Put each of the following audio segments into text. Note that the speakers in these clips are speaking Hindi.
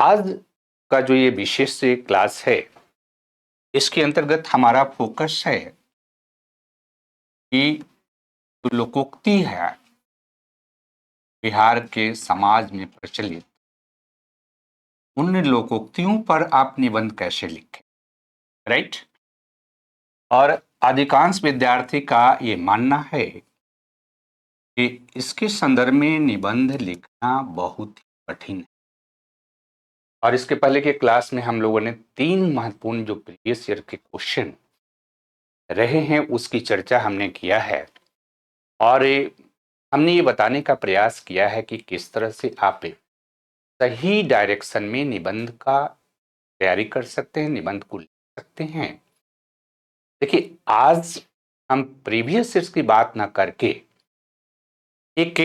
आज का जो ये विशेष क्लास है, इसके अंतर्गत हमारा फोकस है कि जो लोकोक्ति है बिहार के समाज में प्रचलित, उन लोकोक्तियों पर आप निबंध कैसे लिखें, राइट। और अधिकांश विद्यार्थी का ये मानना है कि इसके संदर्भ में निबंध लिखना बहुत ही कठिन है। और इसके पहले के क्लास में हम लोगों ने 3 महत्वपूर्ण जो प्रीवियस ईयर के क्वेश्चन रहे हैं उसकी चर्चा हमने किया है और हमने ये बताने का प्रयास किया है कि किस तरह से आप सही डायरेक्शन में निबंध का तैयारी कर सकते हैं, निबंध को लिख सकते हैं। देखिए, आज हम प्रीवियस ईयर्स की बात ना करके एक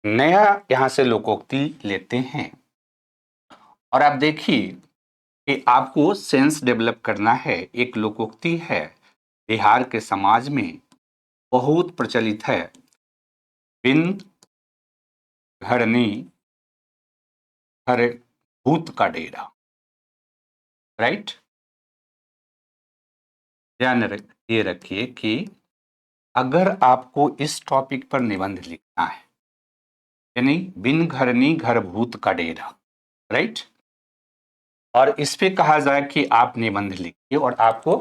नया यहां से लोकोक्ति लेते हैं और आप देखिए कि आपको सेंस डेवलप करना है। एक लोकोक्ति है बिहार के समाज में बहुत प्रचलित है, बिन घरनी घर भूत का डेरा, राइट। ध्यान ये रखिए कि अगर आपको इस टॉपिक पर निबंध लिखना है, यानी बिन घरनी घर भूत का डेरा, राइट, और इस पे कहा जाए कि आप निबंध लिखिए और आपको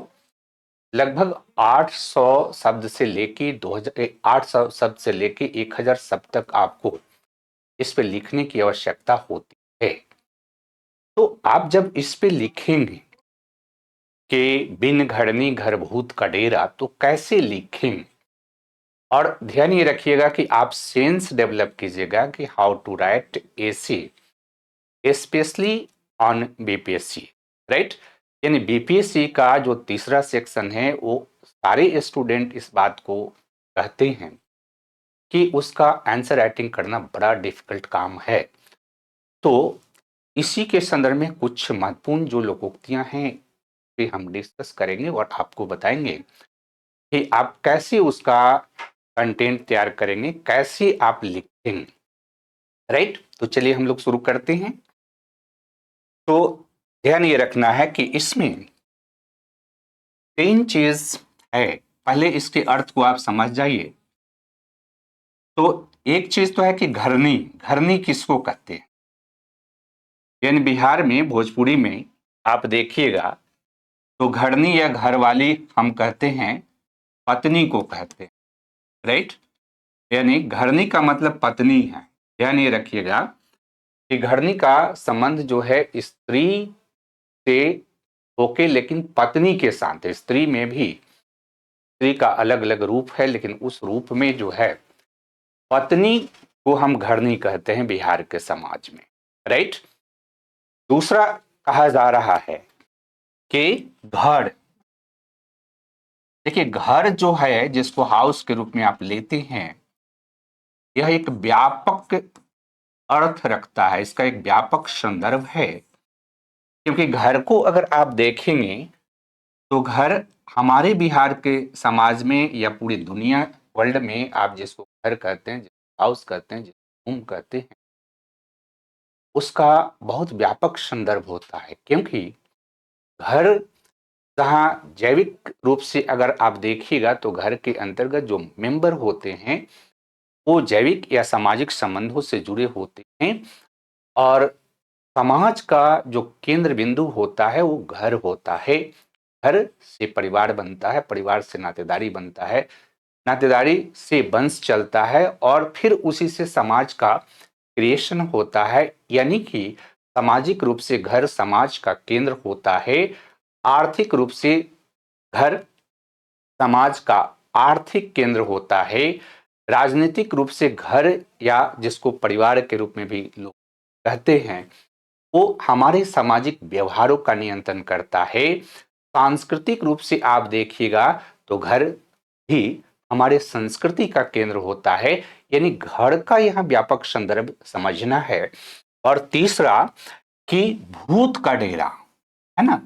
लगभग 800 शब्द से लेके 800 शब्द से लेके 1000 शब्द तक आपको इस पे लिखने की आवश्यकता होती है। तो आप जब इस पे लिखेंगे कि बिन घरनी घर भूत का डेरा, तो कैसे लिखेंगे? और ध्यान ये रखिएगा कि आप सेंस डेवलप कीजिएगा कि how to write essay specially on BPSC, right. यानी बीपीएससी का जो तीसरा सेक्शन है वो सारे स्टूडेंट इस बात को कहते हैं कि उसका आंसर राइटिंग करना बड़ा डिफिकल्ट काम है। तो इसी के संदर्भ में कुछ महत्वपूर्ण जो लोकोक्तियां हैं पे हम डिस्कस करेंगे और आपको बताएंगे कि आप कैसे उसका कंटेंट तैयार करेंगे, कैसे आप लिखेंगे, राइट। तो चलिए हम लोग शुरू करते हैं। तो ध्यान ये रखना है कि इसमें 3 चीज है। पहले इसके अर्थ को आप समझ जाइए। तो एक चीज तो है कि घरनी, घरनी किसको कहते हैं। यानी बिहार में भोजपुरी में आप देखिएगा तो घरनी या घरवाली हम कहते हैं, पत्नी को कहते हैं, राइट। यानी घरनी का मतलब पत्नी है। ध्यान ये रखिएगा कि घरनी का संबंध जो है स्त्री से होके लेकिन पत्नी के साथ है। स्त्री में भी स्त्री का अलग अलग रूप है, लेकिन उस रूप में जो है पत्नी को हम घरनी कहते हैं बिहार के समाज में, राइट। दूसरा कहा जा रहा है कि घर। देखिए, घर जो है जिसको हाउस के रूप में आप लेते हैं, यह एक व्यापक अर्थ रखता है, इसका एक व्यापक संदर्भ है। क्योंकि घर को अगर आप देखेंगे तो घर हमारे बिहार के समाज में या पूरी दुनिया वर्ल्ड में आप जिसको घर कहते हैं, जिसको हाउस कहते हैं, जिसको होम कहते हैं, उसका बहुत व्यापक संदर्भ होता है। क्योंकि घर जहाँ जैविक रूप से अगर आप देखिएगा तो घर के अंतर्गत जो मेंबर होते हैं वो जैविक या सामाजिक संबंधों से जुड़े होते हैं और समाज का जो केंद्र बिंदु होता है वो घर होता है। घर से परिवार बनता है, परिवार से नातेदारी बनता है, नातेदारी से वंश चलता है और फिर उसी से समाज का क्रिएशन होता है। यानी कि सामाजिक रूप से घर समाज का केंद्र होता है, आर्थिक रूप से घर समाज का आर्थिक केंद्र होता है, राजनीतिक रूप से घर या जिसको परिवार के रूप में भी लोग कहते हैं वो हमारे सामाजिक व्यवहारों का नियंत्रण करता है। सांस्कृतिक रूप से आप देखिएगा तो घर भी हमारे संस्कृति का केंद्र होता है। यानी घर का यहाँ व्यापक संदर्भ समझना है। और तीसरा कि भूत का डेरा है ना,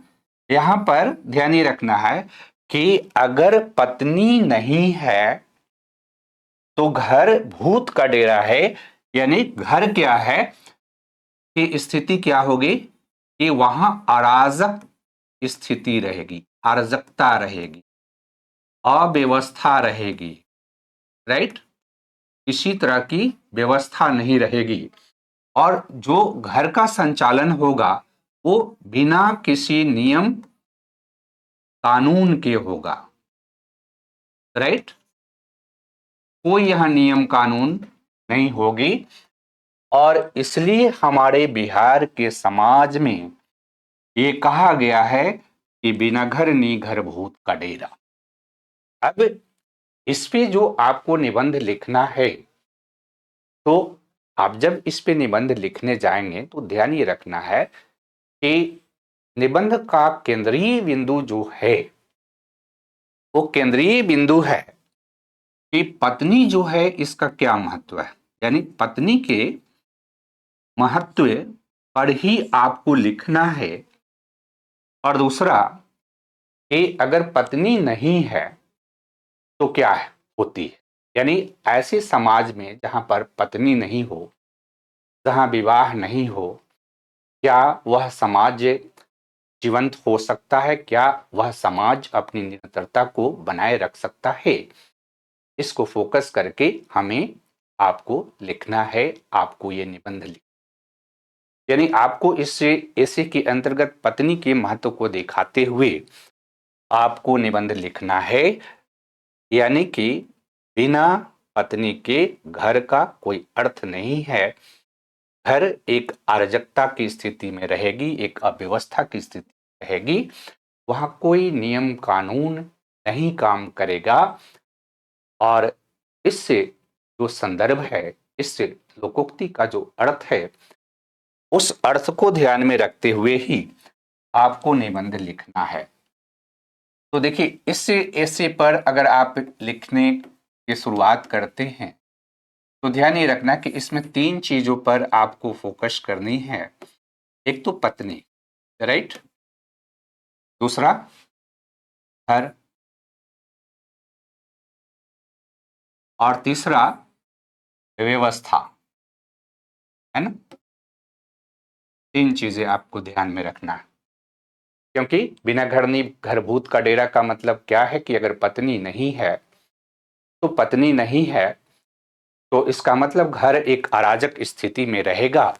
यहां पर ध्यान ये रखना है कि अगर पत्नी नहीं है तो घर भूत का डेरा है। यानी घर क्या है कि स्थिति क्या होगी कि वहां अराजक स्थिति रहेगी, अराजकता रहेगी, अव्यवस्था रहेगी, राइट? किसी तरह की व्यवस्था नहीं रहेगी और जो घर का संचालन होगा वो बिना किसी नियम कानून के होगा, राइट? कोई यह नियम कानून नहीं होगी और इसलिए हमारे बिहार के समाज में ये कहा गया है कि बिना घर नी घर भूत का डेरा। अब इस पे जो आपको निबंध लिखना है, तो आप जब इस पे निबंध लिखने जाएंगे तो ध्यान ये रखना है कि निबंध का केंद्रीय बिंदु जो है वो केंद्रीय बिंदु है कि पत्नी जो है इसका क्या महत्व है, यानी पत्नी के महत्व पर ही आपको लिखना है। और दूसरा कि अगर पत्नी नहीं है तो क्या है होती है, यानी ऐसे समाज में जहां पर पत्नी नहीं हो, जहां विवाह नहीं हो, क्या वह समाज जीवंत हो सकता है? क्या वह समाज अपनी निरंतरता को बनाए रख सकता है? इसको फोकस करके हमें आपको लिखना है, आपको ये निबंध लिख, यानी आपको इससे ऐसे के अंतर्गत पत्नी के महत्व को दिखाते हुए आपको निबंध लिखना है, यानी कि बिना पत्नी के घर का कोई अर्थ नहीं है। घर एक अराजकता की स्थिति में रहेगी, एक अव्यवस्था की स्थिति में रहेगी, वहां कोई नियम कानून नहीं काम करेगा। और इससे जो संदर्भ है, इससे लोकोक्ति का जो अर्थ है, उस अर्थ को ध्यान में रखते हुए ही आपको निबंध लिखना है। तो देखिए, इससे ऐसे पर अगर आप लिखने की शुरुआत करते हैं तो ध्यान ये रखना कि इसमें 3 चीजों पर आपको फोकस करनी है। एक तो पत्नी, राइट? दूसरा घर, और तीसरा व्यवस्था, है ना? 3 चीजें आपको ध्यान में रखना है, क्योंकि बिना घर नहीं घर भूत का डेरा का मतलब क्या है कि अगर पत्नी नहीं है तो पत्नी नहीं है तो इसका मतलब घर एक अराजक स्थिति में रहेगा,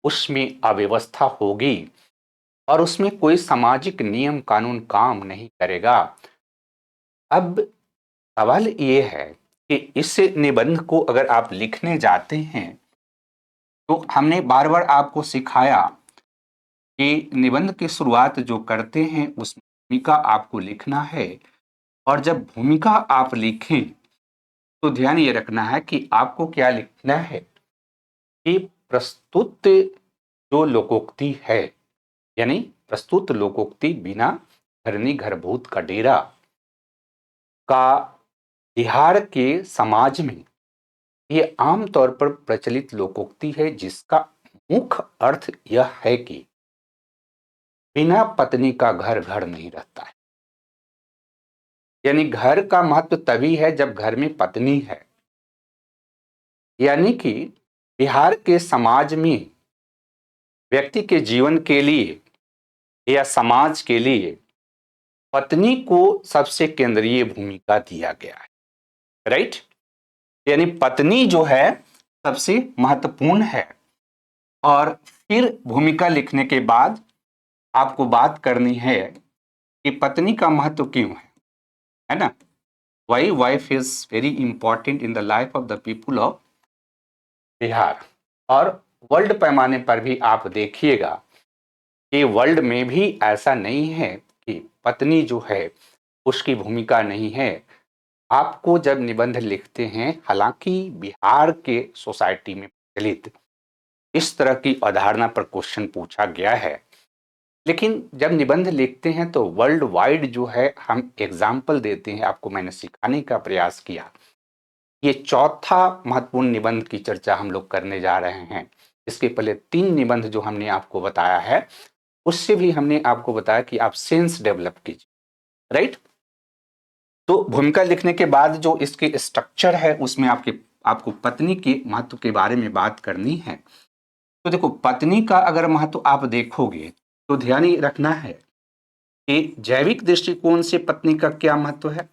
उसमें अव्यवस्था होगी और उसमें कोई सामाजिक नियम कानून काम नहीं करेगा। अब सवाल ये है कि इस निबंध को अगर आप लिखने जाते हैं तो हमने बार बार आपको सिखाया कि निबंध की शुरुआत जो करते हैं उसमें भूमिका आपको लिखना है। और जब भूमिका आप लिखें तो ध्यान ये रखना है कि आपको क्या लिखना है कि प्रस्तुत जो लोकोक्ति है, यानी प्रस्तुत लोकोक्ति बिना घरनी घरभूत का डेरा का बिहार के समाज में ये आमतौर पर प्रचलित लोकोक्ति है, जिसका मुख्य अर्थ यह है कि बिना पत्नी का घर घर नहीं रहता है। यानी घर का महत्व तभी है जब घर में पत्नी है। यानी कि बिहार के समाज में व्यक्ति के जीवन के लिए या समाज के लिए पत्नी को सबसे केंद्रीय भूमिका दिया गया है, राइट? यानी पत्नी जो है सबसे महत्वपूर्ण है। और फिर भूमिका लिखने के बाद आपको बात करनी है कि पत्नी का महत्व क्यों है ना? Why wife is very important in the life of the people of Bihar. और वर्ल्ड पैमाने पर भी आप देखिएगा कि वर्ल्ड में भी ऐसा नहीं है कि पत्नी जो है उसकी भूमिका नहीं है। आपको जब निबंध लिखते हैं, हालांकि बिहार के सोसाइटी में प्रचलित इस तरह की अवधारणा पर क्वेश्चन पूछा गया है, लेकिन जब निबंध लिखते हैं तो वर्ल्ड वाइड जो है हम एग्जाम्पल देते हैं। आपको मैंने सिखाने का प्रयास किया। ये चौथा महत्वपूर्ण निबंध की चर्चा हम लोग करने जा रहे हैं। इसके पहले 3 निबंध जो हमने आपको बताया है, उससे भी हमने आपको बताया कि आप सेंस डेवलप कीजिए, राइट? तो भूमिका लिखने के बाद जो इसके स्ट्रक्चर है उसमें आपको पत्नी के महत्व के बारे में बात करनी है। तो देखो, पत्नी का अगर महत्व आप देखोगे तो ध्यान ही रखना है कि जैविक दृष्टिकोण से पत्नी का क्या महत्व है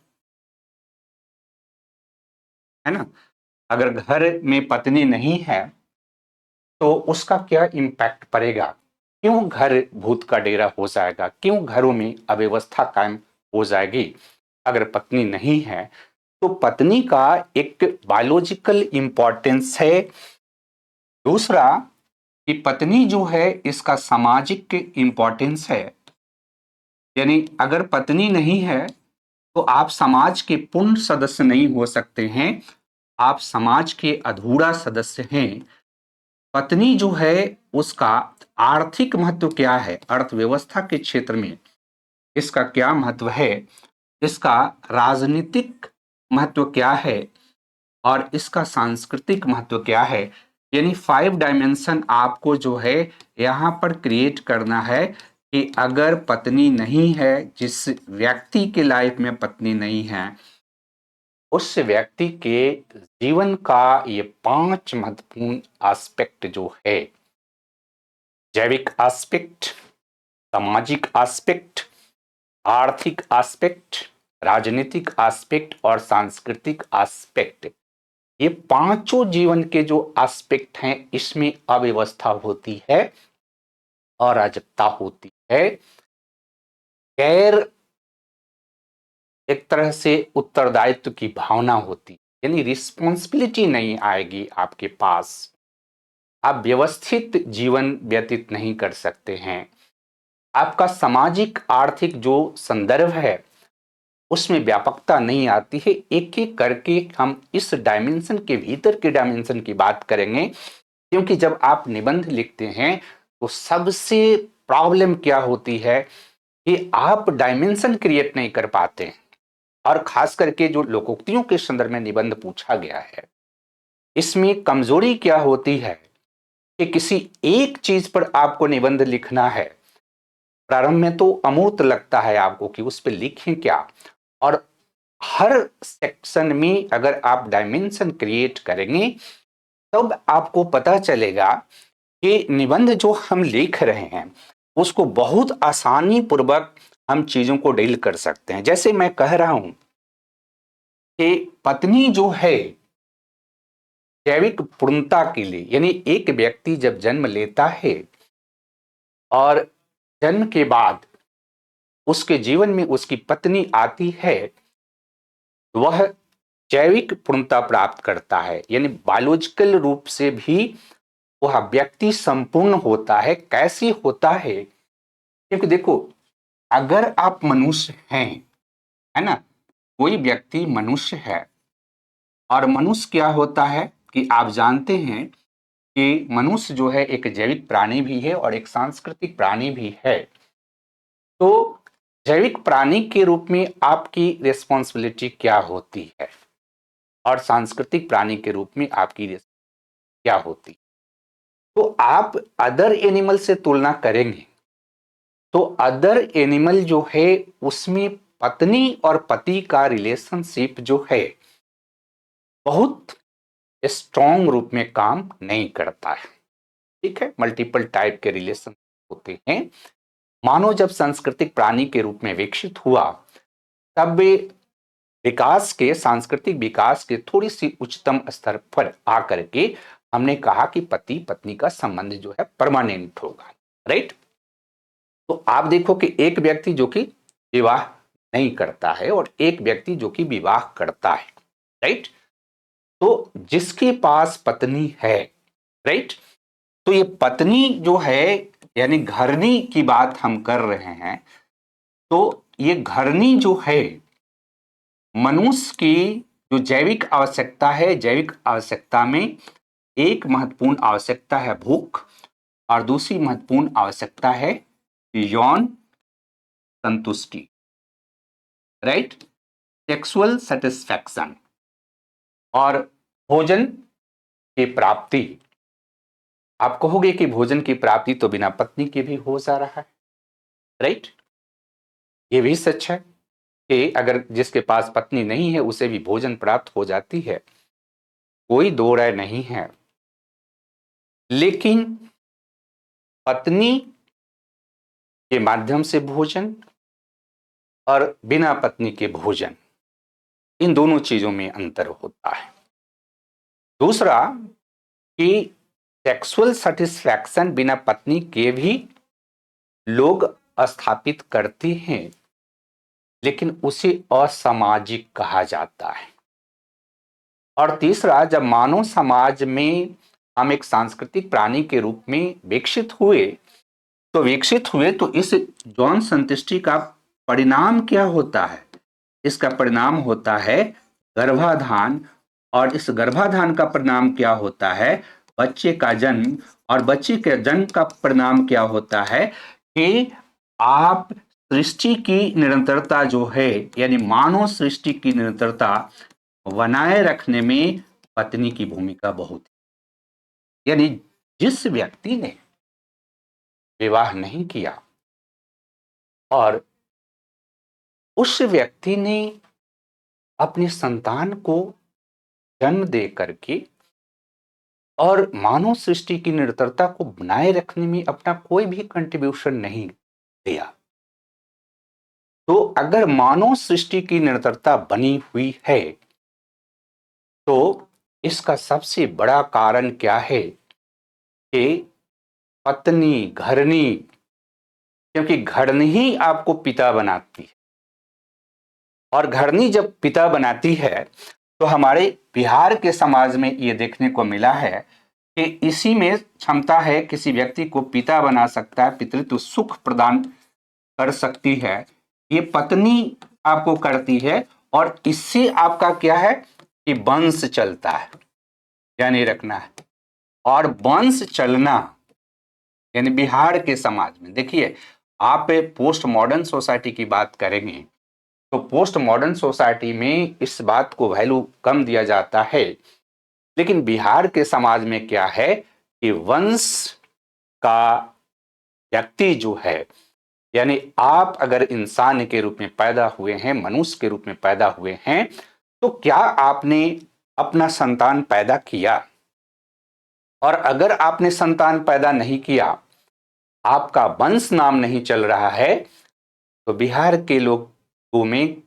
ना। अगर घर में पत्नी नहीं है तो उसका क्या इम्पैक्ट पड़ेगा, क्यों घर भूत का डेरा हो जाएगा, क्यों घरों में अव्यवस्था कायम हो जाएगी अगर पत्नी नहीं है। तो पत्नी का एक बायोलॉजिकल इंपॉर्टेंस है। दूसरा कि पत्नी जो है इसका सामाजिक इंपॉर्टेंस है। यानी अगर पत्नी नहीं है तो आप समाज के पूर्ण सदस्य नहीं हो सकते हैं, आप समाज के अधूरा सदस्य हैं। पत्नी जो है उसका आर्थिक महत्व क्या है, अर्थव्यवस्था के क्षेत्र में इसका क्या महत्व है, इसका राजनीतिक महत्व क्या है और इसका सांस्कृतिक महत्व क्या है। यानी 5 डायमेंशन आपको जो है यहां पर क्रिएट करना है कि अगर पत्नी नहीं है, जिस व्यक्ति के लाइफ में पत्नी नहीं है, उस व्यक्ति के जीवन का ये 5 महत्वपूर्ण एस्पेक्ट जो है, जैविक एस्पेक्ट, सामाजिक एस्पेक्ट, आर्थिक एस्पेक्ट, राजनीतिक एस्पेक्ट और सांस्कृतिक एस्पेक्ट, ये पांचों जीवन के जो एस्पेक्ट हैं इसमें अव्यवस्था होती है, अराजकता होती है, गैर एक तरह से उत्तरदायित्व की भावना होती, यानी रिस्पॉन्सिबिलिटी नहीं आएगी आपके पास, आप व्यवस्थित जीवन व्यतीत नहीं कर सकते हैं। आपका सामाजिक आर्थिक जो संदर्भ है उसमें व्यापकता नहीं आती है। एक एक करके हम इस डायमेंशन के भीतर के डायमेंशन की बात करेंगे, क्योंकि जब आप निबंध लिखते हैं तो सबसे प्रॉब्लम क्या होती है कि आप डायमेंशन क्रिएट नहीं कर पाते हैं। और खास करके जो लोकोक्तियों के संदर्भ में निबंध पूछा गया है, इसमें कमजोरी क्या होती है कि किसी एक चीज पर आपको निबंध लिखना है, प्रारंभ में तो अमूर्त लगता है आपको कि उस पर लिखें क्या, और हर सेक्शन में अगर आप डायमेंशन क्रिएट करेंगे तब आपको पता चलेगा कि निबंध जो हम लिख रहे हैं उसको बहुत आसानी पूर्वक हम चीजों को डील कर सकते हैं। जैसे मैं कह रहा हूं कि पत्नी जो है जैविक पूर्णता के लिए, यानी एक व्यक्ति जब जन्म लेता है और जन्म के बाद उसके जीवन में उसकी पत्नी आती है, वह जैविक पूर्णता प्राप्त करता है, यानी बायोलॉजिकल रूप से भी वह व्यक्ति संपूर्ण होता है। कैसे होता है, क्योंकि देखो, अगर आप मनुष्य हैं, है ना, कोई व्यक्ति मनुष्य है, और मनुष्य क्या होता है कि आप जानते हैं कि मनुष्य जो है एक जैविक प्राणी भी है और एक सांस्कृतिक प्राणी भी है। तो जैविक प्राणी के रूप में आपकी रिस्पॉन्सिबिलिटी क्या होती है और सांस्कृतिक प्राणी के रूप में आपकी क्या होती है। तो आप अदर एनिमल से तुलना करेंगे तो अदर एनिमल जो है उसमें पत्नी और पति का रिलेशनशिप जो है बहुत स्ट्रॉन्ग रूप में काम नहीं करता है। ठीक है, मल्टीपल टाइप के रिलेशन होते हैं। मानव जब सांस्कृतिक प्राणी के रूप में विकसित हुआ तब वे विकास के, सांस्कृतिक विकास के थोड़ी सी उच्चतम स्तर पर आकर के हमने कहा कि पति पत्नी का संबंध जो है परमानेंट होगा। राइट। तो आप देखो कि एक व्यक्ति जो कि विवाह नहीं करता है और एक व्यक्ति जो कि विवाह करता है। राइट। तो जिसके पास पत्नी है, राइट, तो ये पत्नी जो है, यानी घरनी की बात हम कर रहे हैं, तो ये घरनी जो है मनुष्य की जो जैविक आवश्यकता है, जैविक आवश्यकता में एक महत्वपूर्ण आवश्यकता है भूख, और दूसरी महत्वपूर्ण आवश्यकता है यौन संतुष्टि। राइट, सेक्सुअल सेटिस्फैक्शन और भोजन की प्राप्ति। आप कहोगे कि भोजन की प्राप्ति तो बिना पत्नी के भी हो जा रहा है। राइट, ये भी सच है कि अगर जिसके पास पत्नी नहीं है उसे भी भोजन प्राप्त हो जाती है, कोई दो राय नहीं है। लेकिन पत्नी के माध्यम से भोजन और बिना पत्नी के भोजन, इन दोनों चीजों में अंतर होता है। दूसरा कि सेक्सुअल सेटिस्फैक्शन बिना पत्नी के भी लोग स्थापित करते हैं, लेकिन उसे असामाजिक कहा जाता है। और तीसरा, जब मानव समाज में हम एक सांस्कृतिक प्राणी के रूप में विकसित हुए तो इस यौन संतुष्टि का परिणाम क्या होता है? इसका परिणाम होता है गर्भाधान, और इस गर्भाधान का परिणाम क्या होता है? बच्चे का जन्म। और बच्चे के जन्म का परिणाम क्या होता है कि आप सृष्टि की निरंतरता जो है, यानी मानव सृष्टि की निरंतरता बनाए रखने में पत्नी की भूमिका बहुत है। यानी जिस व्यक्ति ने विवाह नहीं किया और उस व्यक्ति ने अपने संतान को जन्म दे करके और मानव सृष्टि की निरंतरता को बनाए रखने में अपना कोई भी कंट्रीब्यूशन नहीं दिया, तो अगर मानव सृष्टि की निरंतरता बनी हुई है तो इसका सबसे बड़ा कारण क्या है कि पत्नी, घरनी, क्योंकि घरनी ही आपको पिता बनाती है। और घरनी जब पिता बनाती है तो हमारे बिहार के समाज में ये देखने को मिला है कि इसी में क्षमता है, किसी व्यक्ति को पिता बना सकता है, पितृत्व सुख प्रदान कर सकती है, ये पत्नी आपको करती है। और इससे आपका क्या है कि वंश चलता है, यानी रखना है। और वंश चलना यानी बिहार के समाज में देखिए, आप पोस्ट मॉडर्न सोसाइटी की बात करेंगे तो पोस्ट मॉडर्न सोसाइटी में इस बात को वैल्यू कम दिया जाता है, लेकिन बिहार के समाज में क्या है कि वंश का व्यक्ति जो है, यानी आप अगर इंसान के रूप में पैदा हुए हैं, मनुष्य के रूप में पैदा हुए हैं, तो क्या आपने अपना संतान पैदा किया? और अगर आपने संतान पैदा नहीं किया, आपका वंश नाम नहीं चल रहा है, तो बिहार के लोगों में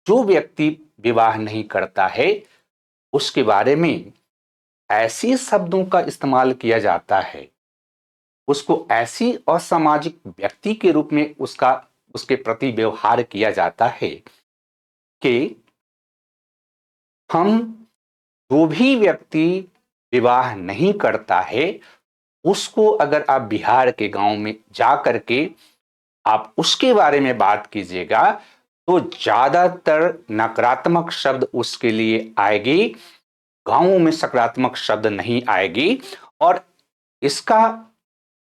जो व्यक्ति विवाह नहीं करता है उसके बारे में ऐसे शब्दों का इस्तेमाल किया जाता है, उसको ऐसी असामाजिक व्यक्ति के रूप में उसके प्रति व्यवहार किया जाता है कि हम जो भी व्यक्ति विवाह नहीं करता है उसको अगर आप बिहार के गांव में जा करके आप उसके बारे में बात कीजिएगा तो ज्यादातर नकारात्मक शब्द उसके लिए आएगी, गांवों में सकारात्मक शब्द नहीं आएगी। और इसका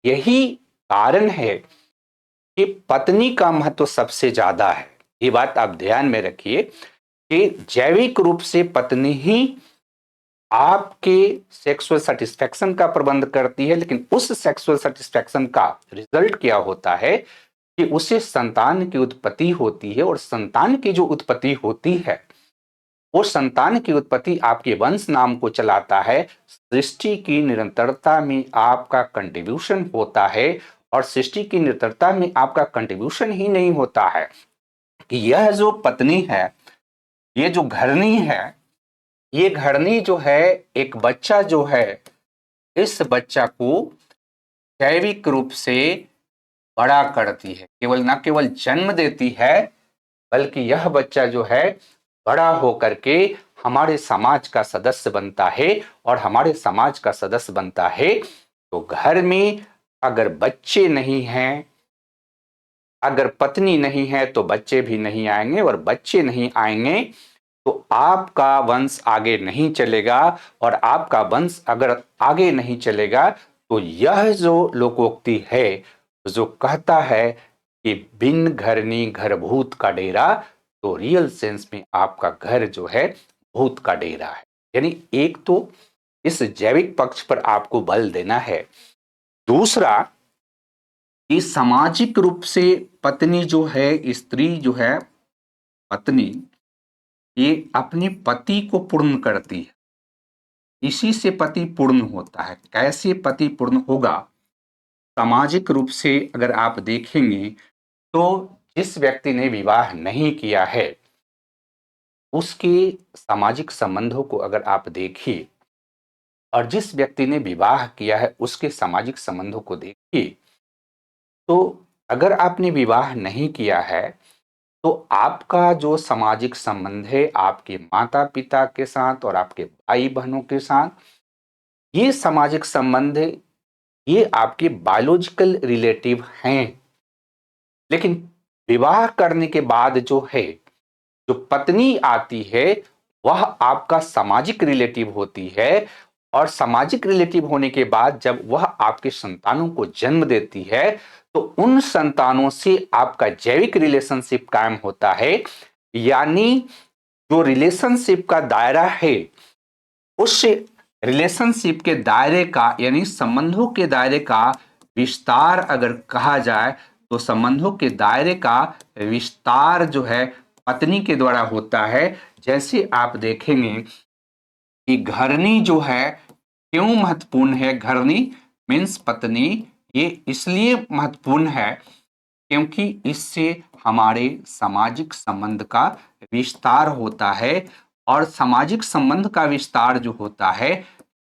यही कारण है कि पत्नी का महत्व सबसे ज्यादा है। ये बात आप ध्यान में रखिए कि जैविक रूप से पत्नी ही आपके सेक्सुअल सेटिस्फैक्शन का प्रबंध करती है, लेकिन उस सेक्सुअल सेटिस्फैक्शन का रिजल्ट क्या होता है कि उसे संतान की उत्पत्ति होती है। और संतान की जो उत्पत्ति होती है वो संतान की उत्पत्ति आपके वंश नाम को चलाता है, सृष्टि की निरंतरता में आपका कंट्रीब्यूशन होता है। और सृष्टि की निरंतरता में आपका कंट्रीब्यूशन ही नहीं होता है कि यह जो पत्नी है, ये जो घरनी है, ये घरनी जो है एक बच्चा जो है, इस बच्चा को जैविक रूप से बड़ा करती है, केवल न केवल जन्म देती है बल्कि यह बच्चा जो है बड़ा होकर के हमारे समाज का सदस्य बनता है। और हमारे समाज का सदस्य बनता है तो घर में अगर बच्चे नहीं हैं, अगर पत्नी नहीं है तो बच्चे भी नहीं आएंगे, और बच्चे नहीं आएंगे तो आपका वंश आगे नहीं चलेगा। और आपका वंश अगर आगे नहीं चलेगा तो यह जो लोकोक्ति है जो कहता है कि बिन घरनी घर भूत का डेरा, तो रियल सेंस में आपका घर जो है भूत का डेरा है। यानी एक तो इस जैविक पक्ष पर आपको बल देना है, दूसरा कि सामाजिक रूप से पत्नी जो है, स्त्री जो है, पत्नी, ये अपने पति को पूर्ण करती है, इसी से पति पूर्ण होता है। कैसे पति पूर्ण होगा? सामाजिक रूप से अगर आप देखेंगे तो जिस व्यक्ति ने विवाह नहीं किया है उसके सामाजिक संबंधों को अगर आप देखिए और जिस व्यक्ति ने विवाह किया है उसके सामाजिक संबंधों को देखिए, तो अगर आपने विवाह नहीं किया है तो आपका जो सामाजिक संबंध है आपके माता पिता के साथ और आपके भाई बहनों के साथ, ये सामाजिक संबंध ये आपके बायोलॉजिकल रिलेटिव हैं। लेकिन विवाह करने के बाद जो है, जो पत्नी आती है वह आपका सामाजिक रिलेटिव होती है और सामाजिक रिलेटिव होने के बाद जब वह आपके संतानों को जन्म देती है तो उन संतानों से आपका जैविक रिलेशनशिप कायम होता है। यानी जो रिलेशनशिप का दायरा है उस रिलेशनशिप के दायरे का यानी संबंधों के दायरे का विस्तार अगर कहा जाए तो संबंधों के दायरे का विस्तार जो है पत्नी के द्वारा होता है। जैसे आप देखेंगे कि घरनी जो है क्यों महत्वपूर्ण है, घरनी मीन्स पत्नी, ये इसलिए महत्वपूर्ण है क्योंकि इससे हमारे सामाजिक संबंध का विस्तार होता है और सामाजिक संबंध का विस्तार जो होता है,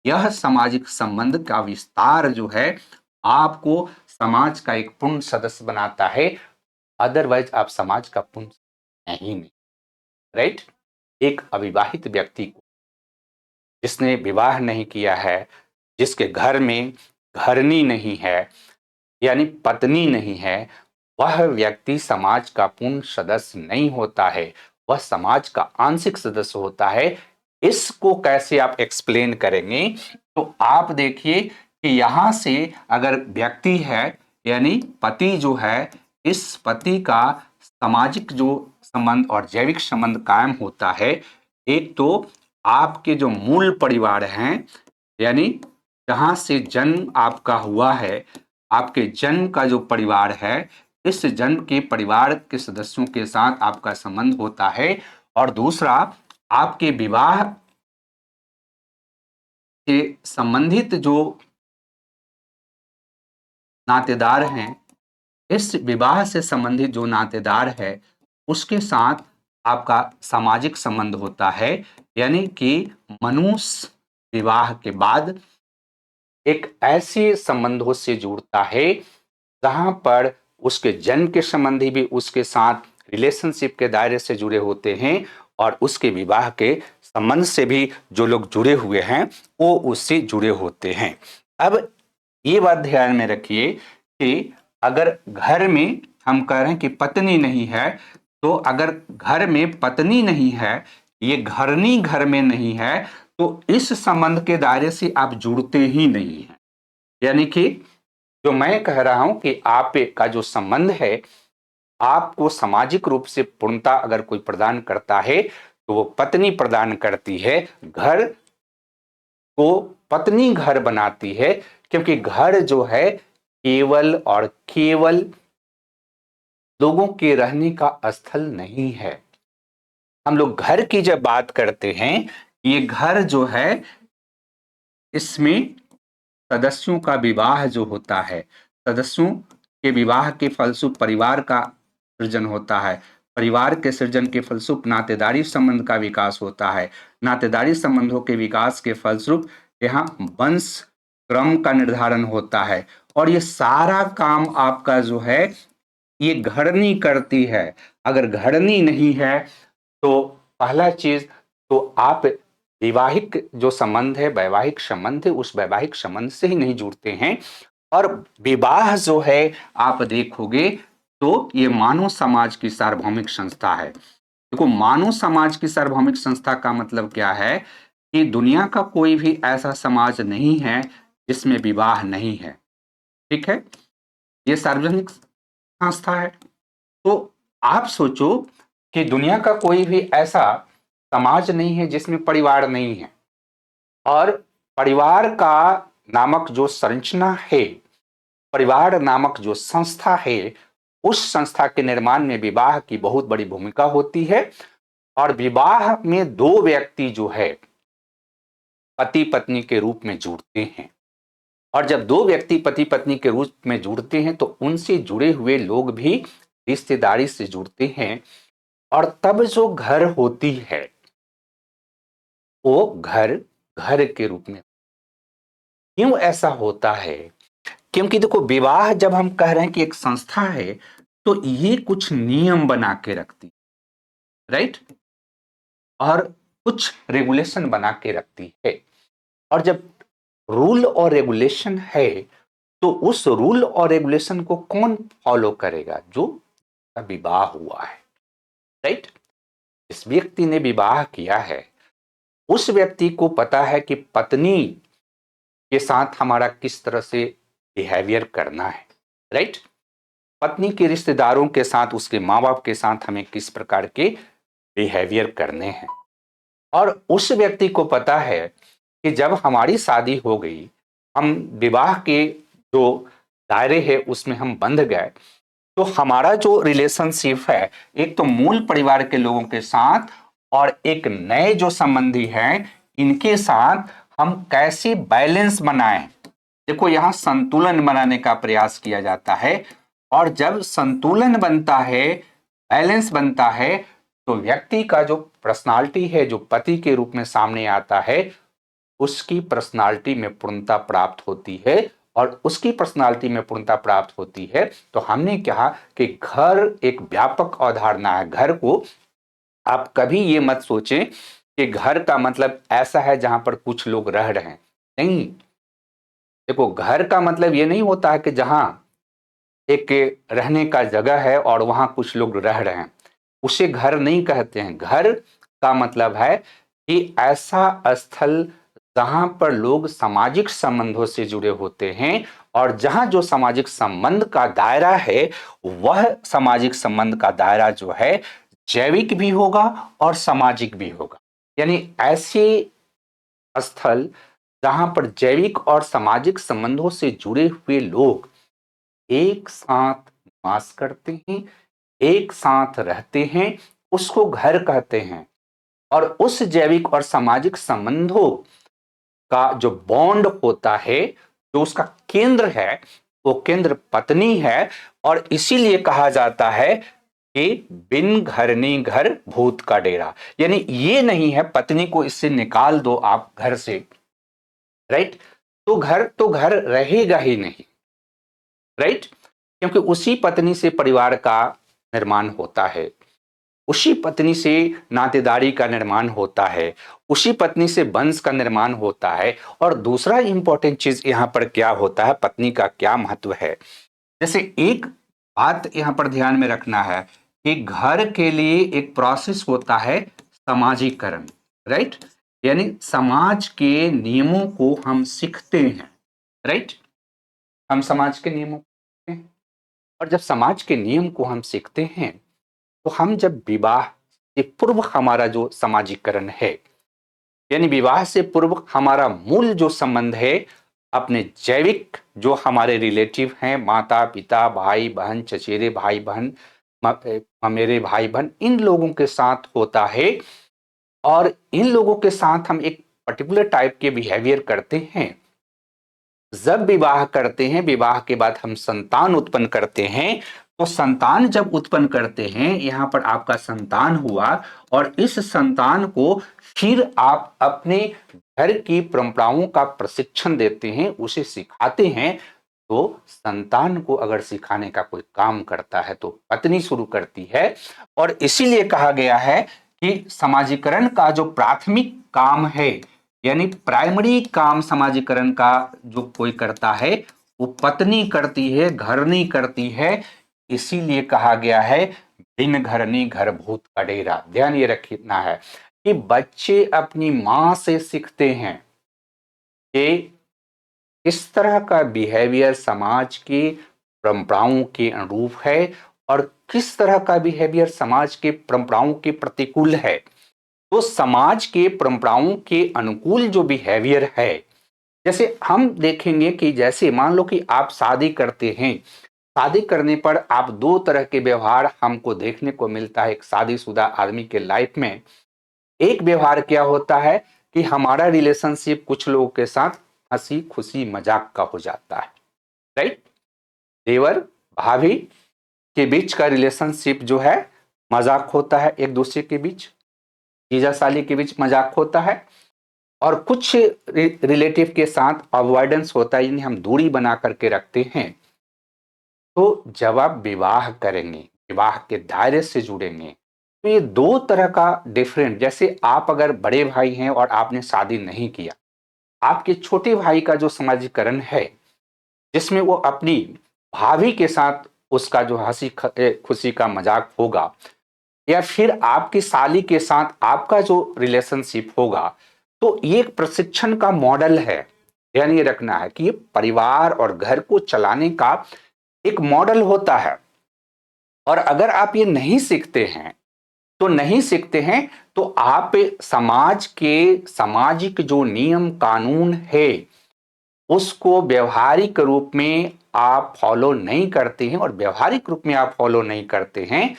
यह सामाजिक संबंध का विस्तार जो है आपको समाज का एक पूर्ण सदस्य बनाता है। अदरवाइज आप समाज का पूर्ण नहीं, राइट। एक अविवाहित व्यक्ति को जिसने विवाह नहीं किया है, जिसके घर में घरनी नहीं है यानी पत्नी नहीं है, वह व्यक्ति समाज का पूर्ण सदस्य नहीं होता है, वह समाज का आंशिक सदस्य होता है। इसको कैसे आप एक्सप्लेन करेंगे? तो आप देखिए कि यहां से अगर व्यक्ति है यानी पति जो है, इस पति का सामाजिक जो संबंध और जैविक संबंध कायम होता है। एक तो आपके जो मूल परिवार हैं यानी जहां से जन्म आपका हुआ है, आपके जन्म का जो परिवार है, इस जन्म के परिवार के सदस्यों के साथ आपका संबंध होता है। और दूसरा आपके विवाह से संबंधित जो नातेदार हैं, इस विवाह से संबंधित जो नातेदार है उसके साथ आपका सामाजिक संबंध होता है। यानी कि मनुष्य विवाह के बाद एक ऐसे संबंधों से जुड़ता है जहां पर उसके जन्म के संबंधी भी उसके साथ रिलेशनशिप के दायरे से जुड़े होते हैं और उसके विवाह के संबंध से भी जो लोग जुड़े हुए हैं वो उससे जुड़े होते हैं। अब ये बात ध्यान में रखिए कि अगर घर में हम कह रहे हैं कि पत्नी नहीं है, तो अगर घर में पत्नी नहीं है, ये घरनी घर में नहीं है, तो इस संबंध के दायरे से आप जुड़ते ही नहीं हैं। यानी कि जो मैं कह रहा हूं कि आप का जो संबंध है आपको सामाजिक रूप से पूर्णता अगर कोई प्रदान करता है तो वो पत्नी प्रदान करती है। घर को पत्नी घर बनाती है क्योंकि घर जो है केवल और केवल लोगों के रहने का स्थल नहीं है। हम लोग घर की जब बात करते हैं, ये घर जो है इसमें सदस्यों का विवाह जो होता है, सदस्यों के विवाह के फलस्वरूप परिवार का सृजन होता है, परिवार के सृजन के फलस्वरूप नातेदारी संबंध का विकास होता है, नातेदारी संबंधों के विकास के फलस्वरूप यहाँ वंश क्रम का निर्धारण होता है। और ये सारा काम आपका जो है ये घड़नी करती है। अगर घड़नी नहीं है तो पहला चीज तो आप वैवाहिक जो संबंध है, वैवाहिक संबंध है, उस वैवाहिक संबंध से ही नहीं जुड़ते हैं। और विवाह जो है आप देखोगे तो ये मानव समाज की सार्वभौमिक संस्था है। देखो, मानव समाज की सार्वभौमिक संस्था का मतलब क्या है कि दुनिया का कोई भी ऐसा समाज नहीं है जिसमें विवाह नहीं है। ठीक है, ये सार्वजनिक संस्था है। तो आप सोचो कि दुनिया का कोई भी ऐसा समाज नहीं है जिसमें परिवार नहीं है। और परिवार का नामक जो संरचना है, परिवार नामक जो संस्था है, उस संस्था के निर्माण में विवाह की बहुत बड़ी भूमिका होती है। और विवाह में दो व्यक्ति जो है पति पत्नी के रूप में जुड़ते हैं। और जब दो व्यक्ति पति पत्नी के रूप में जुड़ते हैं तो उनसे जुड़े हुए लोग भी रिश्तेदारी से जुड़ते हैं, और तब जो घर होती है वो घर घर के रूप में। क्यों ऐसा होता है? क्योंकि देखो, विवाह जब हम कह रहे हैं कि एक संस्था है, तो ये कुछ नियम बना के रखती, राइट, और कुछ रेगुलेशन बना के रखती है। और जब रूल और रेगुलेशन है तो उस रूल और रेगुलेशन को कौन फॉलो करेगा? जो विवाह हुआ है, राइट। इस व्यक्ति ने विवाह किया है, उस व्यक्ति को पता है कि पत्नी के साथ हमारा किस तरह से बिहेवियर करना है, राइट। पत्नी के रिश्तेदारों के साथ, उसके माँ बाप के साथ हमें किस प्रकार के बिहेवियर करने हैं। और उस व्यक्ति को पता है कि जब हमारी शादी हो गई, हम विवाह के जो दायरे है उसमें हम बंध गए, तो हमारा जो रिलेशनशिप है, एक तो मूल परिवार के लोगों के साथ और एक नए जो संबंधी हैं इनके साथ हम कैसे बैलेंस बनाएं। देखो, यहां संतुलन बनाने का प्रयास किया जाता है, और जब संतुलन बनता है, बैलेंस बनता है, तो व्यक्ति का जो पर्सनालिटी है, जो पति के रूप में सामने आता है, उसकी पर्सनालिटी में पूर्णता प्राप्त होती है। और उसकी पर्सनालिटी में पूर्णता प्राप्त होती है तो हमने कहा कि घर एक व्यापक अवधारणा है। घर को आप कभी ये मत सोचें कि घर का मतलब ऐसा है जहां पर कुछ लोग रह रहे हैं, नहीं। देखो, घर का मतलब ये नहीं होता है कि जहां एक रहने का जगह है और वहां कुछ लोग रह रहे हैं, उसे घर नहीं कहते हैं। घर का मतलब है कि ऐसा स्थल जहां पर लोग सामाजिक संबंधों से जुड़े होते हैं, और जहां जो सामाजिक संबंध का दायरा है, वह सामाजिक संबंध का दायरा जो है जैविक भी होगा और सामाजिक भी होगा। यानी ऐसे स्थल जहां पर जैविक और सामाजिक संबंधों से जुड़े हुए लोग एक साथ निवास करते हैं, एक साथ रहते हैं, उसको घर कहते हैं। और उस जैविक और सामाजिक संबंधों का जो बॉन्ड होता है, जो उसका केंद्र है, वो केंद्र पत्नी है। और इसीलिए कहा जाता है कि बिन घरनी घर भूत का डेरा। यानी ये नहीं है पत्नी को इससे निकाल दो आप घर से, राइट, तो घर रहेगा ही नहीं, राइट। क्योंकि उसी पत्नी से परिवार का निर्माण होता है, उसी पत्नी से नातेदारी का निर्माण होता है, उसी पत्नी से वंश का निर्माण होता है। और दूसरा इंपॉर्टेंट चीज यहां पर क्या होता है, पत्नी का क्या महत्व है। जैसे एक बात यहां पर ध्यान में रखना है कि घर के लिए एक प्रोसेस होता है समाजीकरण, राइट। यानी समाज के नियमों को हम सीखते हैं, राइट। हम समाज के नियमों को सीखते हैं, और जब समाज के नियम को हम सीखते हैं तो हम जब विवाह से पूर्व हमारा जो समाजीकरण है, यानी विवाह से पूर्व हमारा मूल जो संबंध है अपने जैविक जो हमारे रिलेटिव हैं, माता पिता भाई बहन चचेरे भाई बहन मेरे भाई बहन, इन लोगों के साथ होता है। और इन लोगों के साथ हम एक पर्टिकुलर टाइप के बिहेवियर करते हैं। जब विवाह करते हैं, विवाह के बाद हम संतान उत्पन्न करते हैं, तो संतान जब उत्पन्न करते हैं, यहां पर आपका संतान हुआ, और इस संतान को फिर आप अपने घर की परंपराओं का प्रशिक्षण देते हैं, उसे सिखाते हैं। तो संतान को अगर सिखाने का कोई काम करता है तो पत्नी शुरू करती है। और इसीलिए कहा गया है कि समाजीकरण का जो प्राथमिक काम है, यानी प्राइमरी काम समाजीकरण का जो कोई करता है वो पत्नी करती है, घरनी करती है। इसीलिए कहा गया है बिन घरनी घर भूत का डेरा। ध्यान ये रखना है कि बच्चे अपनी मां से सीखते हैं कि किस तरह का बिहेवियर समाज की परंपराओं के अनुरूप है, और किस तरह का बिहेवियर समाज के परंपराओं के प्रतिकूल है। तो समाज के परंपराओं के अनुकूल जो बिहेवियर है, जैसे हम देखेंगे कि जैसे मान लो कि आप शादी करते हैं, शादी करने पर आप दो तरह के व्यवहार हमको देखने को मिलता है एक शादीशुदा आदमी के लाइफ में। एक व्यवहार क्या होता है कि हमारा रिलेशनशिप कुछ लोगों के साथ हंसी खुशी मजाक का हो जाता है, राइट। देवर भाभी के बीच का रिलेशनशिप जो है मजाक होता है, एक दूसरे के बीच, जीजा साली के बीच मजाक होता है, और कुछ रिलेटिव के साथ अवॉइडेंस होता है, यानी हम दूरी बना करके रखते हैं। तो जब आप विवाह करेंगे, विवाह के दायरे से जुड़ेंगे, तो ये दो तरह का डिफरेंट, जैसे आप अगर बड़े भाई हैं और आपने शादी नहीं किया, आपके छोटे भाई का जो समाजीकरण है, जिसमें वो अपनी भाभी के साथ उसका जो हंसी खुशी का मजाक होगा, या फिर आपकी साली के साथ आपका जो रिलेशनशिप होगा, तो ये एक प्रशिक्षण का मॉडल है। ध्यान ये रखना है कि ये परिवार और घर को चलाने का एक मॉडल होता है। और अगर आप ये नहीं सीखते हैं तो आप समाज के सामाजिक जो नियम कानून है उसको व्यवहारिक रूप में आप फॉलो नहीं करते हैं, और व्यवहारिक रूप में आप फॉलो नहीं करते हैं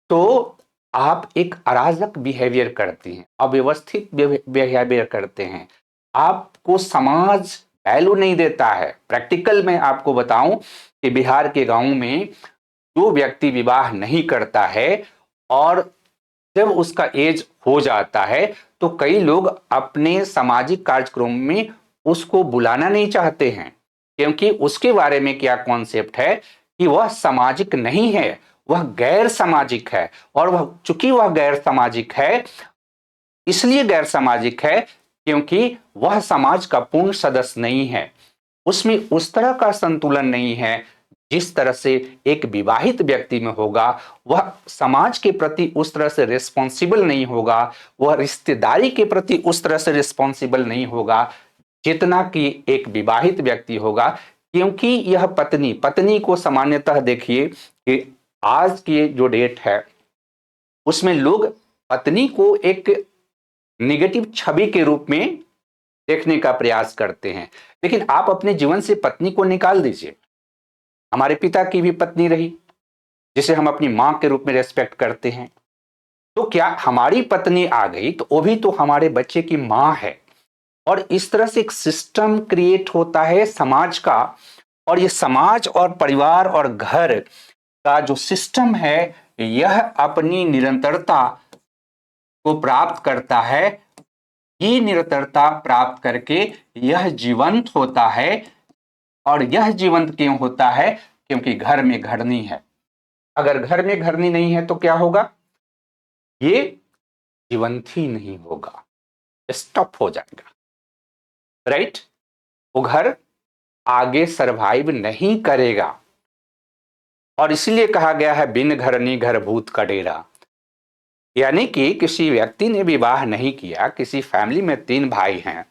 तो आप एक अराजक बिहेवियर करते हैं, अव्यवस्थित बिहेवियर करते हैं, आपको समाज वैल्यू नहीं देता है। प्रैक्टिकल में आपको बताऊं कि बिहार के गांव में जो व्यक्ति विवाह नहीं करता है और जब उसका एज हो जाता है तो कई लोग अपने सामाजिक कार्यक्रम में उसको बुलाना नहीं चाहते हैं, क्योंकि उसके बारे में क्या कॉन्सेप्ट है कि वह सामाजिक नहीं है, वह गैर सामाजिक है। और वह चूंकि वह गैर सामाजिक है, इसलिए गैर सामाजिक है क्योंकि वह समाज का पूर्ण सदस्य नहीं है, उसमें उस तरह का संतुलन नहीं है जिस तरह से एक विवाहित व्यक्ति में होगा। वह समाज के प्रति उस तरह से रिस्पॉन्सिबल नहीं होगा, वह रिश्तेदारी के प्रति उस तरह से रिस्पॉन्सिबल नहीं होगा जितना कि एक विवाहित व्यक्ति होगा। क्योंकि यह पत्नी को सामान्यतः देखिए कि आज की जो डेट है उसमें लोग पत्नी को एक निगेटिव छवि के रूप में देखने का प्रयास करते हैं। लेकिन आप अपने जीवन से पत्नी को निकाल दीजिए। हमारे पिता की भी पत्नी रही जिसे हम अपनी मां के रूप में रेस्पेक्ट करते हैं, तो क्या हमारी पत्नी आ गई तो वो भी तो हमारे बच्चे की मां है। और इस तरह से एक सिस्टम क्रिएट होता है समाज का, और ये समाज और परिवार और घर का जो सिस्टम है यह अपनी निरंतरता को प्राप्त करता है। ये निरंतरता प्राप्त करके यह जीवंत होता है, और यह जीवंत क्यों होता है? क्योंकि घर में घड़नी है। अगर घर में घड़नी नहीं है तो क्या होगा? ये जीवंत ही नहीं होगा, स्टॉप हो जाएगा, राइट। वो घर आगे सरवाइव नहीं करेगा। और इसलिए कहा गया है बिन घरनी घर भूत का डेरा। यानी कि किसी व्यक्ति ने विवाह नहीं किया, किसी फैमिली में 3 भाई हैं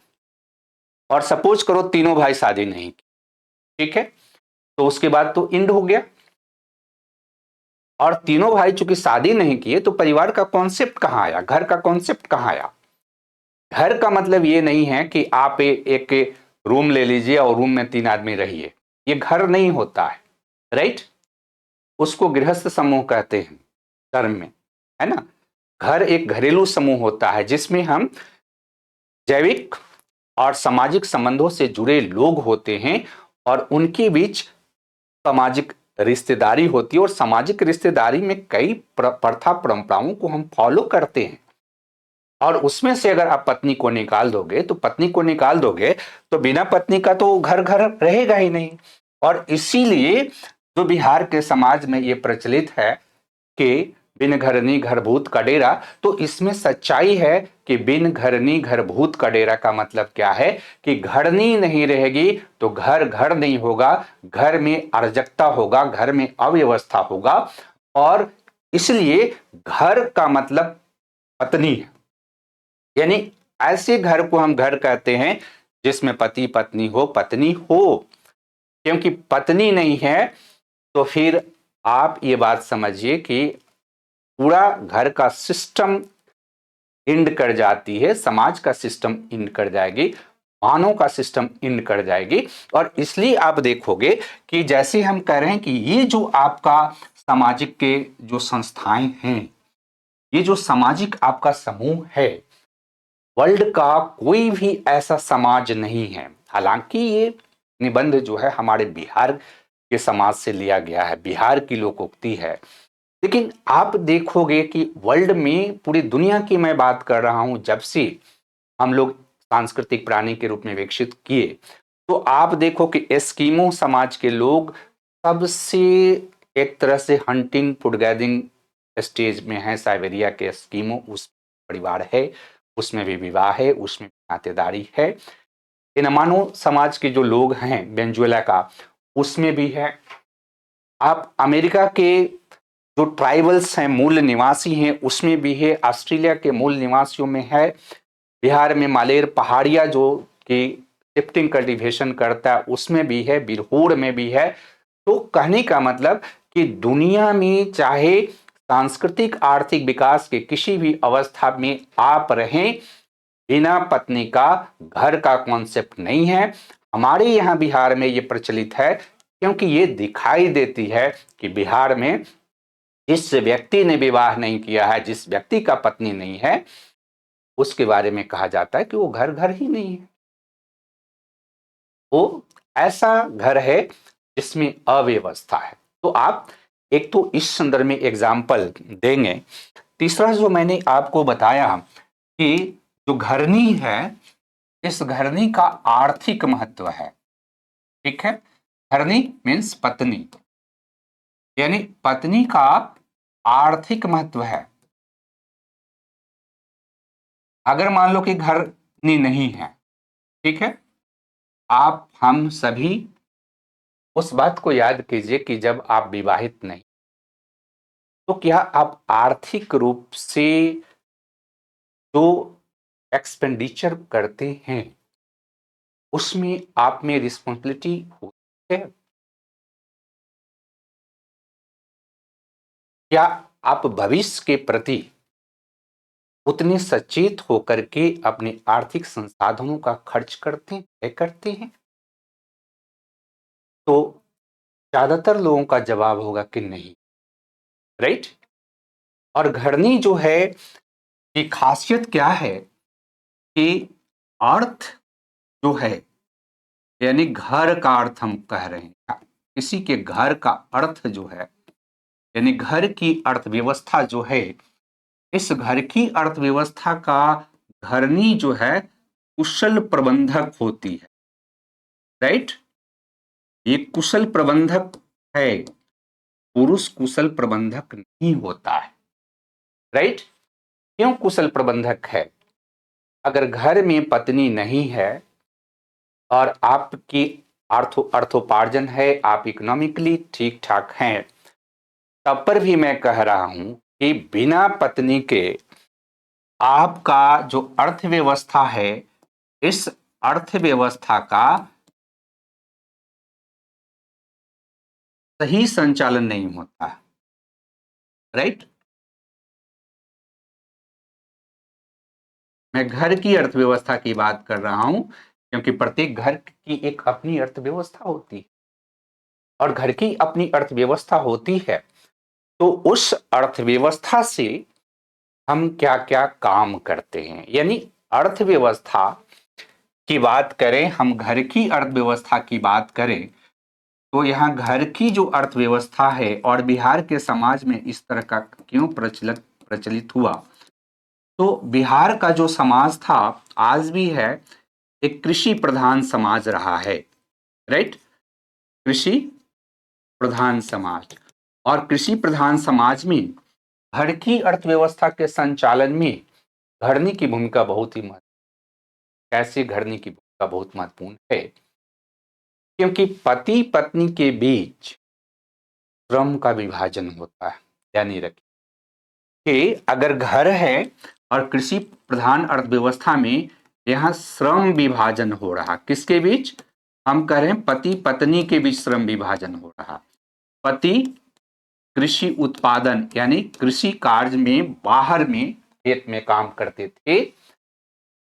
और सपोज करो तीनों भाई शादी नहीं की, ठीक है, तो उसके बाद तो इंड हो गया। और तीनों भाई चूंकि शादी नहीं किए तो परिवार का कॉन्सेप्ट कहां आया, घर का कॉन्सेप्ट कहां आया? घर का मतलब ये नहीं है कि आप एक रूम ले लीजिए और रूम में 3 आदमी रहिए, ये घर नहीं होता है, राइट। उसको गृहस्थ समूह कहते हैं धर्म में, है ना। घर एक घरेलू समूह होता है जिसमें हम जैविक और सामाजिक संबंधों से जुड़े लोग होते हैं, और उनके बीच सामाजिक रिश्तेदारी होती है, और सामाजिक रिश्तेदारी में कई प्रथा परंपराओं को हम फॉलो करते हैं। और उसमें से अगर आप पत्नी को निकाल दोगे तो बिना पत्नी का तो घर घर रहेगा ही नहीं। और इसीलिए जो बिहार के समाज में ये प्रचलित है कि बिन घरनी घर भूत का डेरा, तो इसमें सच्चाई है कि बिन घरनी घर भूत का डेरा का मतलब क्या है कि घरनी नहीं रहेगी तो घर घर नहीं होगा, घर में अराजकता होगा, घर में अव्यवस्था होगा। और इसलिए घर का मतलब पत्नी है, यानी ऐसे घर को हम घर कहते हैं जिसमें पति पत्नी हो। क्योंकि पत्नी नहीं है तो फिर आप ये बात समझिए कि पूरा घर का सिस्टम इंड कर जाती है, समाज का सिस्टम इंड कर जाएगी, मानव का सिस्टम इंड कर जाएगी। और इसलिए आप देखोगे कि जैसे हम कह रहे हैं कि ये जो आपका सामाजिक के जो संस्थाएं हैं, ये जो सामाजिक आपका समूह है, वर्ल्ड का कोई भी ऐसा समाज नहीं है, हालांकि ये निबंध जो है हमारे बिहार के समाज से लिया गया है, बिहार की लोकोक्ति है, लेकिन आप देखोगे कि वर्ल्ड में, पूरी दुनिया की मैं बात कर रहा हूं, जब से हम लोग सांस्कृतिक प्राणी के रूप में विकसित किए, तो आप देखो कि एस्किमो समाज के लोग सबसे एक तरह से हंटिंग फूड गैदरिंग स्टेज में है। साइबेरिया के एस्किमो उस परिवार है, उसमें भी विवाह है, उसमें नातेदारी है। इनमानो समाज के जो लोग हैं वेनेजुएला का, उसमें भी है। आप अमेरिका के जो ट्राइबल्स हैं, मूल निवासी हैं, उसमें भी है। ऑस्ट्रेलिया के मूल निवासियों में है। बिहार में मालेर पहाड़िया जो कि शिफ्टिंग कल्टीवेशन करता है, उसमें भी है। बिरहोर में भी है। तो कहने का मतलब कि दुनिया में चाहे सांस्कृतिक आर्थिक विकास के किसी भी अवस्था में आप रहें, बिना पत्नी का घर का कॉन्सेप्ट नहीं है। हमारे यहाँ बिहार में ये प्रचलित है, क्योंकि ये दिखाई देती है कि बिहार में जिस व्यक्ति ने विवाह नहीं किया है, जिस व्यक्ति का पत्नी नहीं है, उसके बारे में कहा जाता है कि वो घर घर ही नहीं है। वो ऐसा घर है जिसमें अव्यवस्था है। तो आप एक तो इस संदर्भ में एग्जाम्पल देंगे। तीसरा जो मैंने आपको बताया कि जो घरनी है, इस घरनी का आर्थिक महत्व है। ठीक है, घरनी मीन्स पत्नी, यानी पत्नी का आर्थिक महत्व है। अगर मान लो कि घरनी नहीं है, ठीक है, आप हम सभी उस बात को याद कीजिए कि जब आप विवाहित नहीं, तो क्या आप आर्थिक रूप से जो एक्सपेंडिचर करते हैं उसमें आप में रिस्पॉन्सिबिलिटी होती है? क्या आप भविष्य के प्रति उतने सचेत होकर के अपने आर्थिक संसाधनों का खर्च करते हैं? तो ज्यादातर लोगों का जवाब होगा कि नहीं। राइट। और घरनी जो है, की खासियत क्या है कि अर्थ जो है, यानी घर का अर्थ हम कह रहे हैं, किसी के घर का अर्थ जो है, यानी घर की अर्थव्यवस्था जो है, इस घर की अर्थव्यवस्था का घरनी जो है कुशल प्रबंधक होती है। राइट। ये कुशल प्रबंधक है, पुरुष कुशल प्रबंधक नहीं होता है। राइट। क्यों कुशल प्रबंधक है? अगर घर में पत्नी नहीं है और आपकी अर्थोपार्जन है, आप इकोनॉमिकली ठीक ठाक हैं, तब पर भी मैं कह रहा हूं कि बिना पत्नी के आपका जो अर्थव्यवस्था है, इस अर्थव्यवस्था का सही संचालन नहीं होता है। राइट। मैं घर की अर्थव्यवस्था की बात कर रहा हूं, क्योंकि प्रत्येक घर की एक अपनी अर्थव्यवस्था होती है, और घर की अपनी अर्थव्यवस्था होती है, तो उस अर्थव्यवस्था से हम क्या क्या काम करते हैं। यानी अर्थव्यवस्था की बात करें, हम घर की अर्थव्यवस्था की बात करें, तो यहाँ घर की जो अर्थव्यवस्था है, और बिहार के समाज में इस तरह का क्यों प्रचलित हुआ, तो बिहार का जो समाज था, आज भी है, एक कृषि प्रधान समाज रहा है। राइट। कृषि प्रधान समाज, और कृषि प्रधान समाज में घर की अर्थव्यवस्था के संचालन में घरनी की भूमिका बहुत ही कैसे घरनी की भूमिका बहुत महत्वपूर्ण है, क्योंकि पति पत्नी के बीच श्रम का विभाजन होता है। यानी रखिए कि अगर घर है और कृषि प्रधान अर्थव्यवस्था में यहाँ श्रम विभाजन हो रहा, किसके बीच? हम कह रहे हैं पति पत्नी के बीच श्रम विभाजन हो रहा। पति कृषि उत्पादन यानी कृषि कार्य में बाहर में खेत में काम करते थे,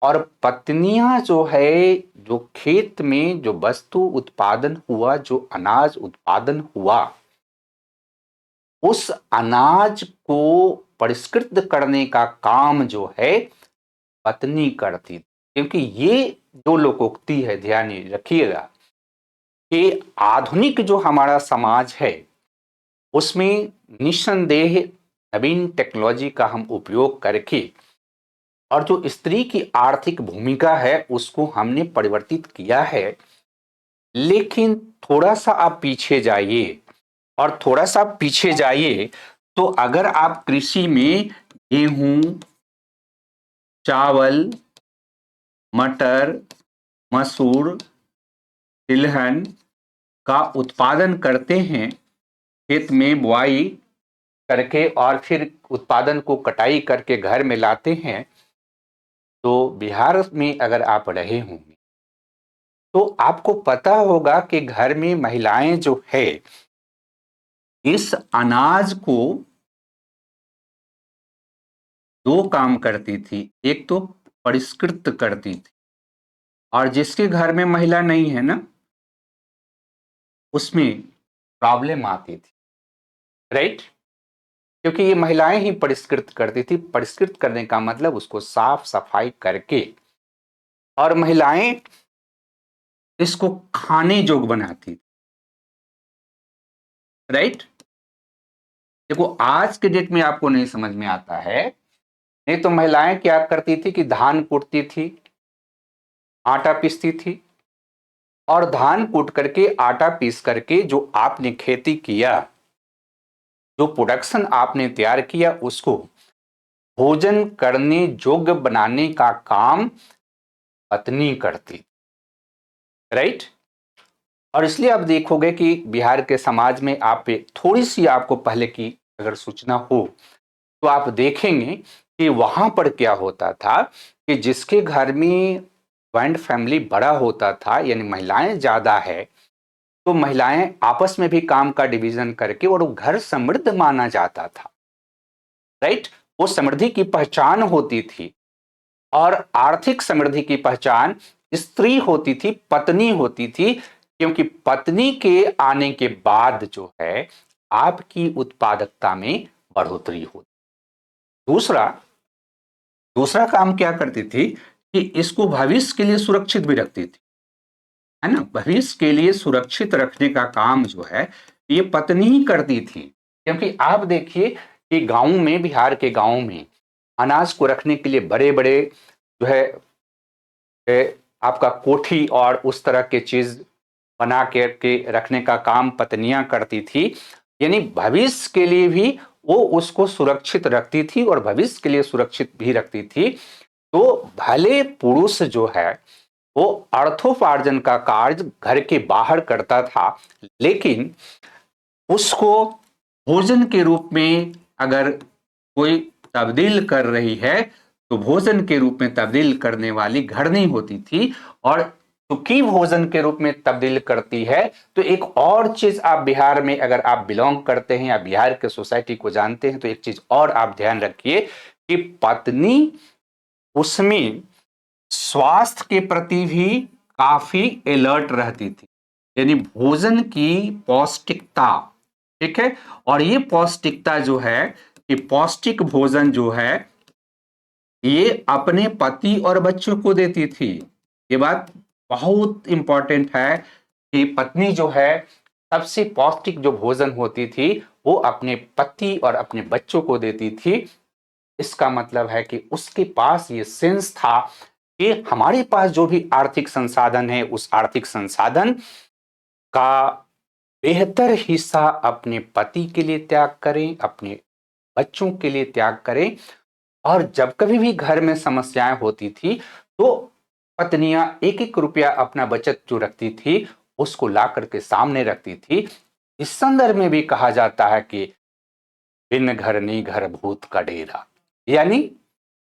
और पत्नियां जो है, जो खेत में जो वस्तु उत्पादन हुआ, जो अनाज उत्पादन हुआ, उस अनाज को परिष्कृत करने का काम जो है पत्नी करती थी। क्योंकि ये जो लोकोक्ति है, ध्यान रखिएगा कि आधुनिक जो हमारा समाज है उसमें निस्संदेह नवीन टेक्नोलॉजी का हम उपयोग करके और जो स्त्री की आर्थिक भूमिका है उसको हमने परिवर्तित किया है। लेकिन थोड़ा सा आप पीछे जाइए, और थोड़ा सा पीछे जाइए तो अगर आप कृषि में गेहूं, चावल, मटर, मसूर, तिलहन का उत्पादन करते हैं, खेत में बुआई करके और फिर उत्पादन को कटाई करके घर में लाते हैं, तो बिहार में अगर आप रहे होंगे तो आपको पता होगा कि घर में महिलाएं जो है इस अनाज को दो काम करती थी। एक तो परिष्कृत करती थी, और जिसके घर में महिला नहीं है ना उसमें प्रॉब्लम आती थी, राइट? क्योंकि ये महिलाएं ही परिष्कृत करती थी। परिष्कृत करने का मतलब उसको साफ सफाई करके और महिलाएं इसको खाने योग्य बनाती थी, राइट? देखो आज के डेट में आपको नहीं समझ में आता है, नहीं तो महिलाएं क्या करती थी कि धान कूटती थी, आटा पीसती थी, और धान कूट करके आटा पीस करके जो आपने खेती किया, जो प्रोडक्शन आपने तैयार किया, उसको भोजन करने योग्य बनाने का काम पत्नी करती, राइट? और इसलिए आप देखोगे कि बिहार के समाज में आप थोड़ी सी आपको पहले की अगर सूचना हो तो आप देखेंगे कि वहां पर क्या होता था कि जिसके घर में ज्वाइंट फैमिली बड़ा होता था, यानी महिलाएं ज्यादा है, तो महिलाएं आपस में भी काम का डिवीजन करके और वो घर समृद्ध माना जाता था, राइट? वो समृद्धि की पहचान होती थी, और आर्थिक समृद्धि की पहचान स्त्री होती थी, पत्नी होती थी, क्योंकि पत्नी के आने के बाद जो है आपकी उत्पादकता में बढ़ोतरी होती। दूसरा दूसरा काम क्या करती थी कि इसको भविष्य के लिए सुरक्षित भी रखती थी, है ना? भविष्य के लिए सुरक्षित रखने का काम जो है ये पत्नी ही करती थी। क्योंकि आप देखिए कि गांव में, बिहार के गांव में अनाज को रखने के लिए बड़े बड़े जो है आपका कोठी और उस तरह के चीज बना के रखने का काम पत्नियां करती थी। यानी भविष्य के लिए भी वो उसको सुरक्षित रखती थी और भविष्य के लिए सुरक्षित भी रखती थी। तो भले पुरुष जो है वो अर्थोपार्जन का कार्य घर के बाहर करता था, लेकिन उसको भोजन के रूप में अगर कोई तब्दील कर रही है तो भोजन के रूप में तब्दील करने वाली घरनी होती थी। और चूंकि भोजन के रूप में तब्दील करती है तो एक और चीज आप बिहार में अगर आप बिलोंग करते हैं या बिहार के सोसाइटी को जानते हैं तो एक चीज और आप ध्यान रखिए कि पत्नी उसमें स्वास्थ्य के प्रति भी काफी अलर्ट रहती थी, यानी भोजन की पौष्टिकता, ठीक है? और ये पौष्टिकता जो है, ये पौष्टिक भोजन जो है ये अपने पति और बच्चों को देती थी। ये बात बहुत इंपॉर्टेंट है कि पत्नी जो है सबसे पौष्टिक जो भोजन होती थी वो अपने पति और अपने बच्चों को देती थी। इसका मतलब है कि उसके पास ये सेंस था कि हमारे पास जो भी आर्थिक संसाधन है उस आर्थिक संसाधन का बेहतर हिस्सा अपने पति के लिए त्याग करें, अपने बच्चों के लिए त्याग करें। और जब कभी भी घर में समस्याएं होती थी तो पत्नियां एक एक रुपया अपना बचत जो रखती थी उसको ला करके सामने रखती थी। इस संदर्भ में भी कहा जाता है कि बिन घर नहीं घर भूत का डेरा, यानी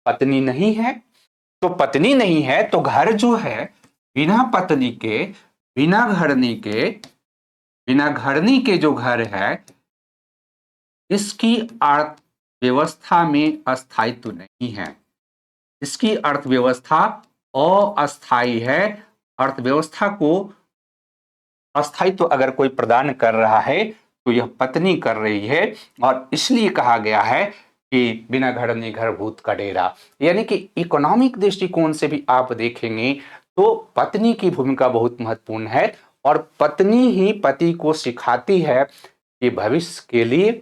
पत्नी नहीं है तो पत्नी नहीं है तो घर जो है बिना पत्नी के, बिना घरनी के, बिना घरनी के जो घर है इसकी अर्थव्यवस्था में अस्थायित्व नहीं है, इसकी अर्थव्यवस्था अस्थायी है। अर्थव्यवस्था को अस्थायित्व अगर कोई प्रदान कर रहा है तो यह पत्नी कर रही है। और इसलिए कहा गया है कि बिना घर नहीं घर भूत का डेरा। यानी कि इकोनॉमिक दृष्टिकोण से भी आप देखेंगे तो पत्नी की भूमिका बहुत महत्वपूर्ण है और पत्नी ही पति को सिखाती है कि भविष्य के लिए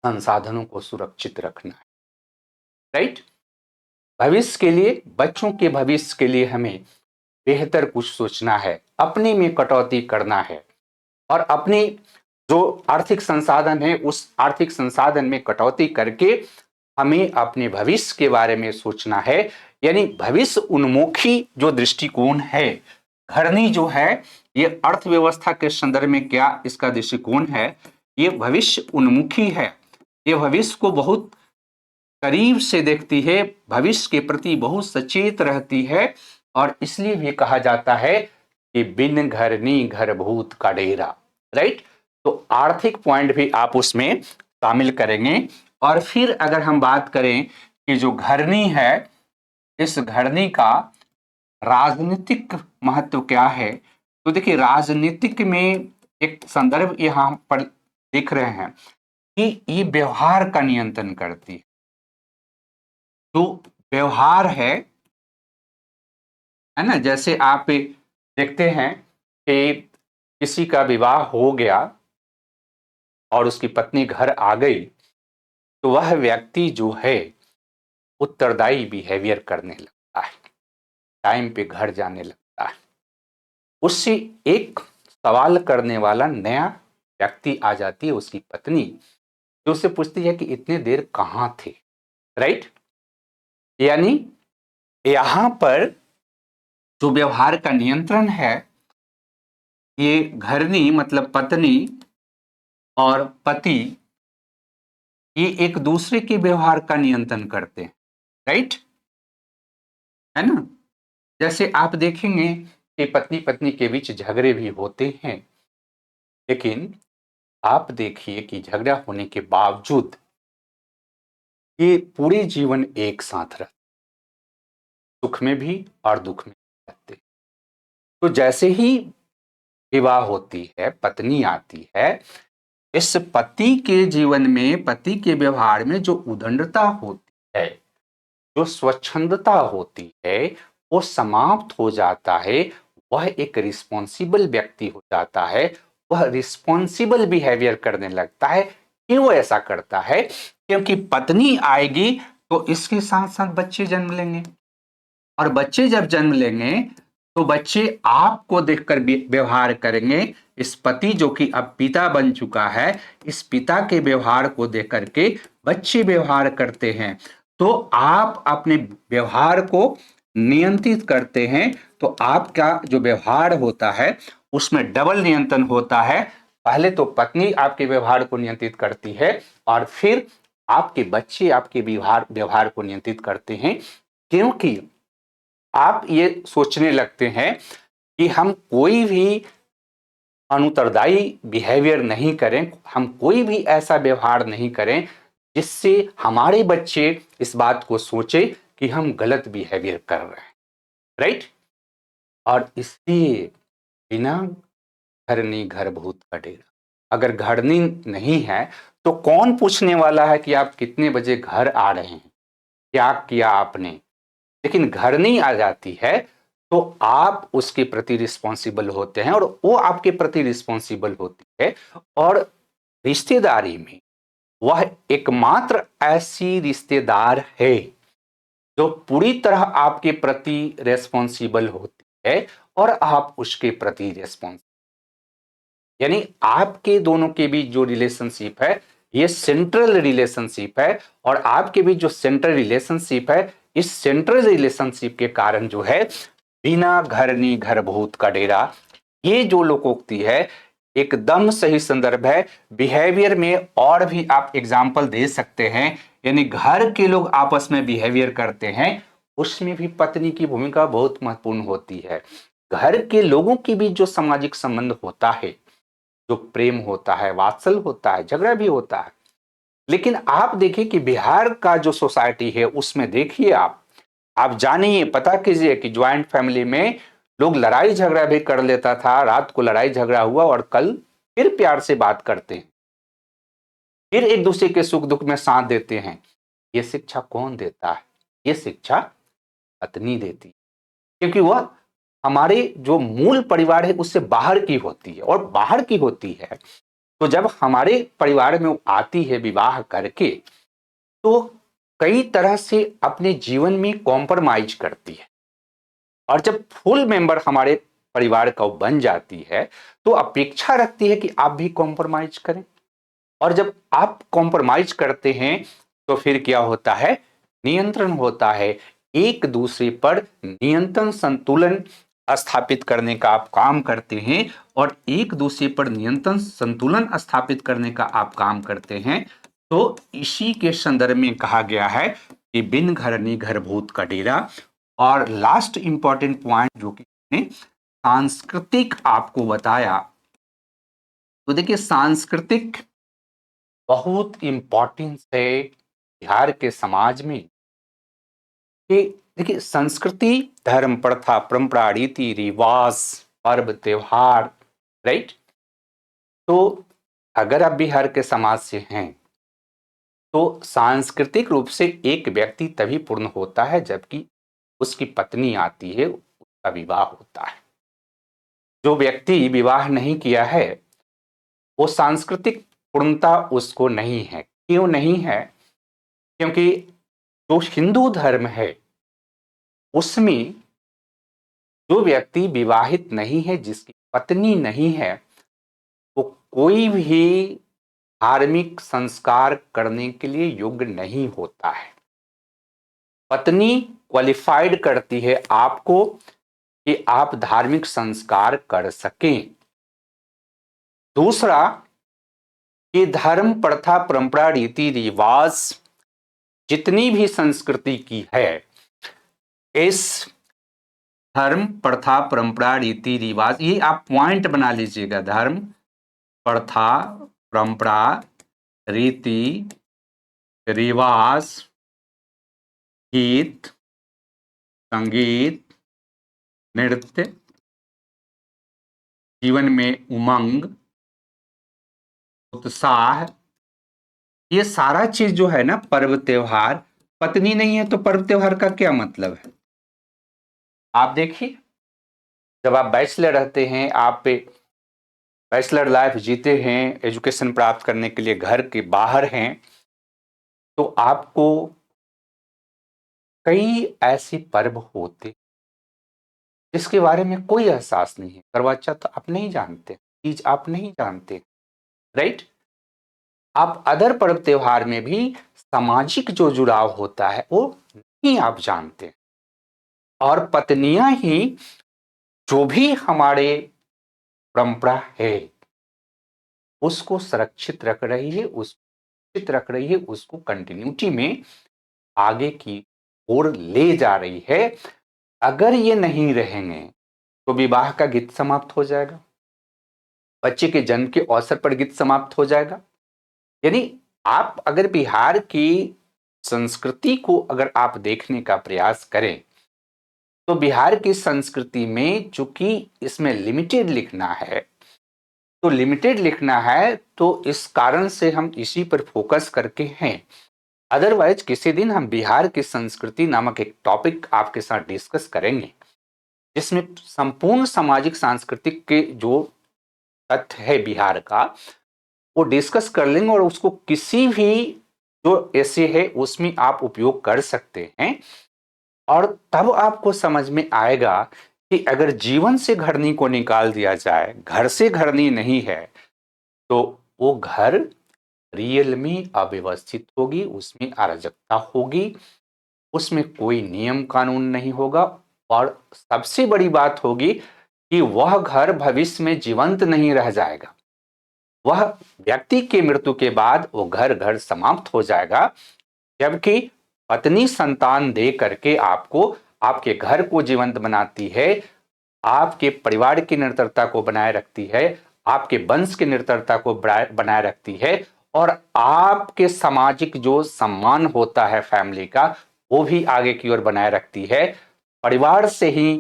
संसाधनों को सुरक्षित रखना है, राइट। भविष्य के लिए, बच्चों के भविष्य के लिए हमें बेहतर कुछ सोचना है, अपने में कटौती करना है और अपने जो आर्थिक संसाधन है उस आर्थिक संसाधन में कटौती करके हमें अपने भविष्य के बारे में सोचना है। यानी भविष्य उन्मुखी जो दृष्टिकोण है, घरनी जो है ये अर्थव्यवस्था के संदर्भ में क्या इसका दृष्टिकोण है, ये भविष्य उन्मुखी है। ये भविष्य को बहुत करीब से देखती है, भविष्य के प्रति बहुत सचेत रहती है और इसलिए भी कहा जाता है कि बिन घरनी घर भूत का डेरा, राइट। तो आर्थिक पॉइंट भी आप उसमें शामिल करेंगे। और फिर अगर हम बात करें कि जो घरनी है, इस घरनी का राजनीतिक महत्व क्या है, तो देखिए राजनीतिक में एक संदर्भ यहां पर देख रहे हैं कि ये व्यवहार का नियंत्रण करती है। तो व्यवहार है ना, जैसे आप देखते हैं कि किसी का विवाह हो गया और उसकी पत्नी घर आ गई तो वह व्यक्ति जो है उत्तरदायी बिहेवियर करने लगता है, टाइम पे घर जाने लगता है। उससे एक सवाल करने वाला नया व्यक्ति आ जाती है, उसकी पत्नी, जो उससे पूछती है कि इतने देर कहां थे, राइट। यानी यहां पर जो व्यवहार का नियंत्रण है, ये घरनी मतलब पत्नी और पति ये एक दूसरे के व्यवहार का नियंत्रण करते हैं, राइट, है ना। जैसे आप देखेंगे कि पत्नी पत्नी के बीच झगड़े भी होते हैं, लेकिन आप देखिए कि झगड़ा होने के बावजूद ये पूरे जीवन एक साथ रहते, सुख में भी और दुख में भी रहते। तो जैसे ही विवाह होती है, पत्नी आती है, इस पति के जीवन में, पति के व्यवहार में जो उदंडता होती है, जो स्वच्छंदता होती है, वो समाप्त हो जाता है। वह एक रिस्पॉन्सिबल व्यक्ति हो जाता है, वह रिस्पॉन्सिबल बिहेवियर करने लगता है। क्यों ऐसा करता है? क्योंकि पत्नी आएगी तो इसके साथ साथ बच्चे जन्म लेंगे और बच्चे जब जन्म लेंगे तो बच्चे आपको देखकर व्यवहार करेंगे। इस पति जो कि अब पिता बन चुका है, इस पिता के व्यवहार को देख करके बच्चे व्यवहार करते हैं। तो आप अपने व्यवहार को नियंत्रित करते हैं, तो आपका जो व्यवहार होता है उसमें डबल नियंत्रण होता है। पहले तो पत्नी आपके व्यवहार को नियंत्रित करती है और फिर आपके बच्चे आपके व्यवहार व्यवहार को नियंत्रित करते हैं, क्योंकि आप ये सोचने लगते हैं कि हम कोई भी अनुत्तरदायी बिहेवियर नहीं करें, हम कोई भी ऐसा व्यवहार नहीं करें जिससे हमारे बच्चे इस बात को सोचे कि हम गलत बिहेवियर कर रहे हैं, राइट। और इसलिए बिना घरनी घर भूत का डेरा, अगर घरनी नहीं है तो कौन पूछने वाला है कि आप कितने बजे घर आ रहे हैं, क्या किया आपने। लेकिन घरनी आ जाती है तो आप उसके प्रति रिस्पॉन्सिबल होते हैं और वो आपके प्रति रिस्पॉन्सिबल होती है। और रिश्तेदारी में वह एकमात्र ऐसी रिश्तेदार है जो पूरी तरह आपके प्रति रेस्पॉन्सिबल होती है और आप उसके प्रति रेस्पॉन्सिबल, यानी आपके दोनों के बीच जो रिलेशनशिप है ये सेंट्रल रिलेशनशिप है। और आपके बीच जो सेंट्रल रिलेशनशिप है, इस सेंट्रल रिलेशनशिप के कारण जो है बिना घरनी घर भूत का डेरा, ये जो लोकोक्ति है एकदम सही संदर्भ है। बिहेवियर में और भी आप एग्जाम्पल दे सकते हैं, यानी घर के लोग आपस में बिहेवियर करते हैं, उसमें भी पत्नी की भूमिका बहुत महत्वपूर्ण होती है। घर के लोगों के बीच जो सामाजिक संबंध होता है, जो प्रेम होता है, वात्सल होता है, झगड़ा भी होता है। लेकिन आप देखिए कि बिहार का जो सोसाइटी है उसमें देखिए आप जानिए, पता कीजिए कि ज्वाइंट फैमिली में लोग लड़ाई झगड़ा भी कर लेता था, रात को लड़ाई झगड़ा हुआ और कल फिर प्यार से बात करते हैं। फिर एक दूसरे के सुख दुख में साथ देते हैं। ये शिक्षा कौन देता है? ये शिक्षा पत्नी देती है, क्योंकि वह हमारे जो मूल परिवार है उससे बाहर की होती है, और बाहर की होती है तो जब हमारे परिवार में आती है विवाह करके, तो कई तरह से अपने जीवन में कॉम्प्रोमाइज करती है, और जब फुल मेंबर हमारे परिवार का बन जाती है तो अपेक्षा रखती है कि आप भी कॉम्प्रोमाइज करें। और जब आप कॉम्प्रोमाइज करते हैं तो फिर क्या होता है? नियंत्रण होता है। एक दूसरे पर नियंत्रण संतुलन स्थापित करने का आप काम करते हैं, और एक दूसरे पर नियंत्रण संतुलन स्थापित करने का आप काम करते हैं। तो इसी के संदर्भ में कहा गया है कि बिन घरनी घर भूत का डेरा। और लास्ट इंपॉर्टेंट पॉइंट जो कि सांस्कृतिक आपको बताया, तो देखिए सांस्कृतिक बहुत इंपॉर्टेंस है बिहार के समाज में। कि देखिए संस्कृति, धर्म, प्रथा, परंपरा, रीति रिवाज, पर्व त्योहार, राइट। तो अगर आप बिहार के समाज से हैं तो सांस्कृतिक रूप से एक व्यक्ति तभी पूर्ण होता है जबकि उसकी पत्नी आती है, उसका विवाह होता है। जो व्यक्ति विवाह नहीं किया है वो सांस्कृतिक पूर्णता उसको नहीं है। क्यों नहीं है? क्योंकि जो हिंदू धर्म है उसमें जो व्यक्ति विवाहित नहीं है, जिसकी पत्नी नहीं है, वो कोई भी धार्मिक संस्कार करने के लिए योग्य नहीं होता है। पत्नी क्वालिफाइड करती है आपको कि आप धार्मिक संस्कार कर सकें। दूसरा कि धर्म, प्रथा, परंपरा, रीति रिवाज, जितनी भी संस्कृति की है, इस धर्म, प्रथा, परंपरा, रीति रिवाज, ये आप पॉइंट बना लीजिएगा। धर्म, प्रथा, परंपरा, रीति रिवाज, गीत, संगीत, नृत्य, जीवन में उमंग, उत्साह, ये सारा चीज जो है ना, पर्व त्योहार। पत्नी नहीं है तो पर्व त्योहार का क्या मतलब है? आप देखिए, जब आप बैचलर रहते हैं, आप बैचलर लाइफ जीते हैं, एजुकेशन प्राप्त करने के लिए घर के बाहर हैं, तो आपको कई ऐसे पर्व होते जिसके बारे में कोई एहसास नहीं है। करवा चौथ आप नहीं जानते, तीज आप नहीं जानते, राइट। आप अदर पर्व त्योहार में भी सामाजिक जो जुड़ाव होता है वो नहीं आप जानते। और पत्नियां ही जो भी हमारे परंपरा है उसको सुरक्षित रख रही है, उसको कंटिन्यूटी में आगे की ओर ले जा रही है। अगर ये नहीं रहेंगे तो विवाह का गीत समाप्त हो जाएगा, बच्चे के जन्म के अवसर पर गीत समाप्त हो जाएगा। यानी आप अगर बिहार की संस्कृति को अगर आप देखने का प्रयास करें तो बिहार की संस्कृति में चूंकि इसमें लिमिटेड लिखना है, तो लिमिटेड लिखना है तो इस कारण से हम इसी पर फोकस करके हैं। अदरवाइज किसी दिन हम बिहार की संस्कृति नामक एक टॉपिक आपके साथ डिस्कस करेंगे जिसमें संपूर्ण सामाजिक सांस्कृतिक के जो तथ्य है बिहार का वो डिस्कस कर लेंगे, और उसको किसी भी जो ऐसे है उसमें आप उपयोग कर सकते हैं। और तब आपको समझ में आएगा कि अगर जीवन से घरनी को निकाल दिया जाए, घर से घरनी नहीं है, तो वो घर रियल में अव्यवस्थित होगी, उसमें अराजकता होगी, उसमें कोई नियम कानून नहीं होगा, और सबसे बड़ी बात होगी कि वह घर भविष्य में जीवंत नहीं रह जाएगा। वह व्यक्ति के मृत्यु के बाद वो घर घर समाप्त हो जाएगा। जबकि पत्नी संतान दे करके आपको आपके घर को जीवंत बनाती है, आपके परिवार की निरंतरता को बनाए रखती है, आपके वंश की निरंतरता को बनाए रखती है, और आपके सामाजिक जो सम्मान होता है फैमिली का वो भी आगे की ओर बनाए रखती है। परिवार से ही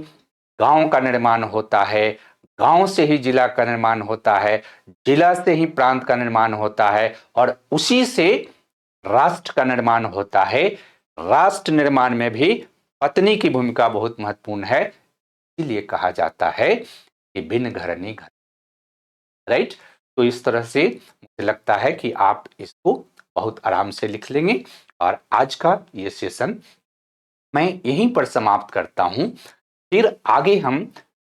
गांव का निर्माण होता है, गांव से ही जिला का निर्माण होता है, जिला से ही प्रांत का निर्माण होता है और उसी से राष्ट्र का निर्माण होता है। राष्ट्र निर्माण में भी पत्नी की भूमिका बहुत महत्वपूर्ण है, इसीलिए कहा जाता है कि बिन घर नहीं घर। राइट। तो इस तरह से मुझे लगता है कि आप इसको बहुत आराम से लिख लेंगे और आज का ये सेशन मैं यहीं पर समाप्त करता हूं। फिर आगे हम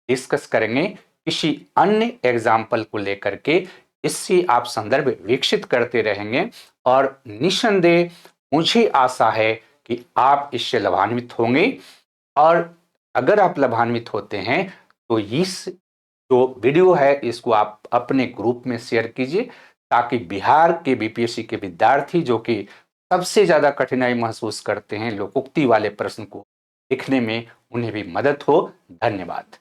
डिस्कस करेंगे किसी अन्य एग्जाम्पल को लेकर के। इससे आप संदर्भ विकसित करते रहेंगे और निस्संदेह मुझे आशा है कि आप इससे लाभान्वित होंगे। और अगर आप लाभान्वित होते हैं तो इस जो वीडियो है इसको आप अपने ग्रुप में शेयर कीजिए, ताकि बिहार के बीपीएससी के विद्यार्थी जो कि सबसे ज्यादा कठिनाई महसूस करते हैं लोकोक्ति वाले प्रश्न को लिखने में, उन्हें भी मदद हो। धन्यवाद।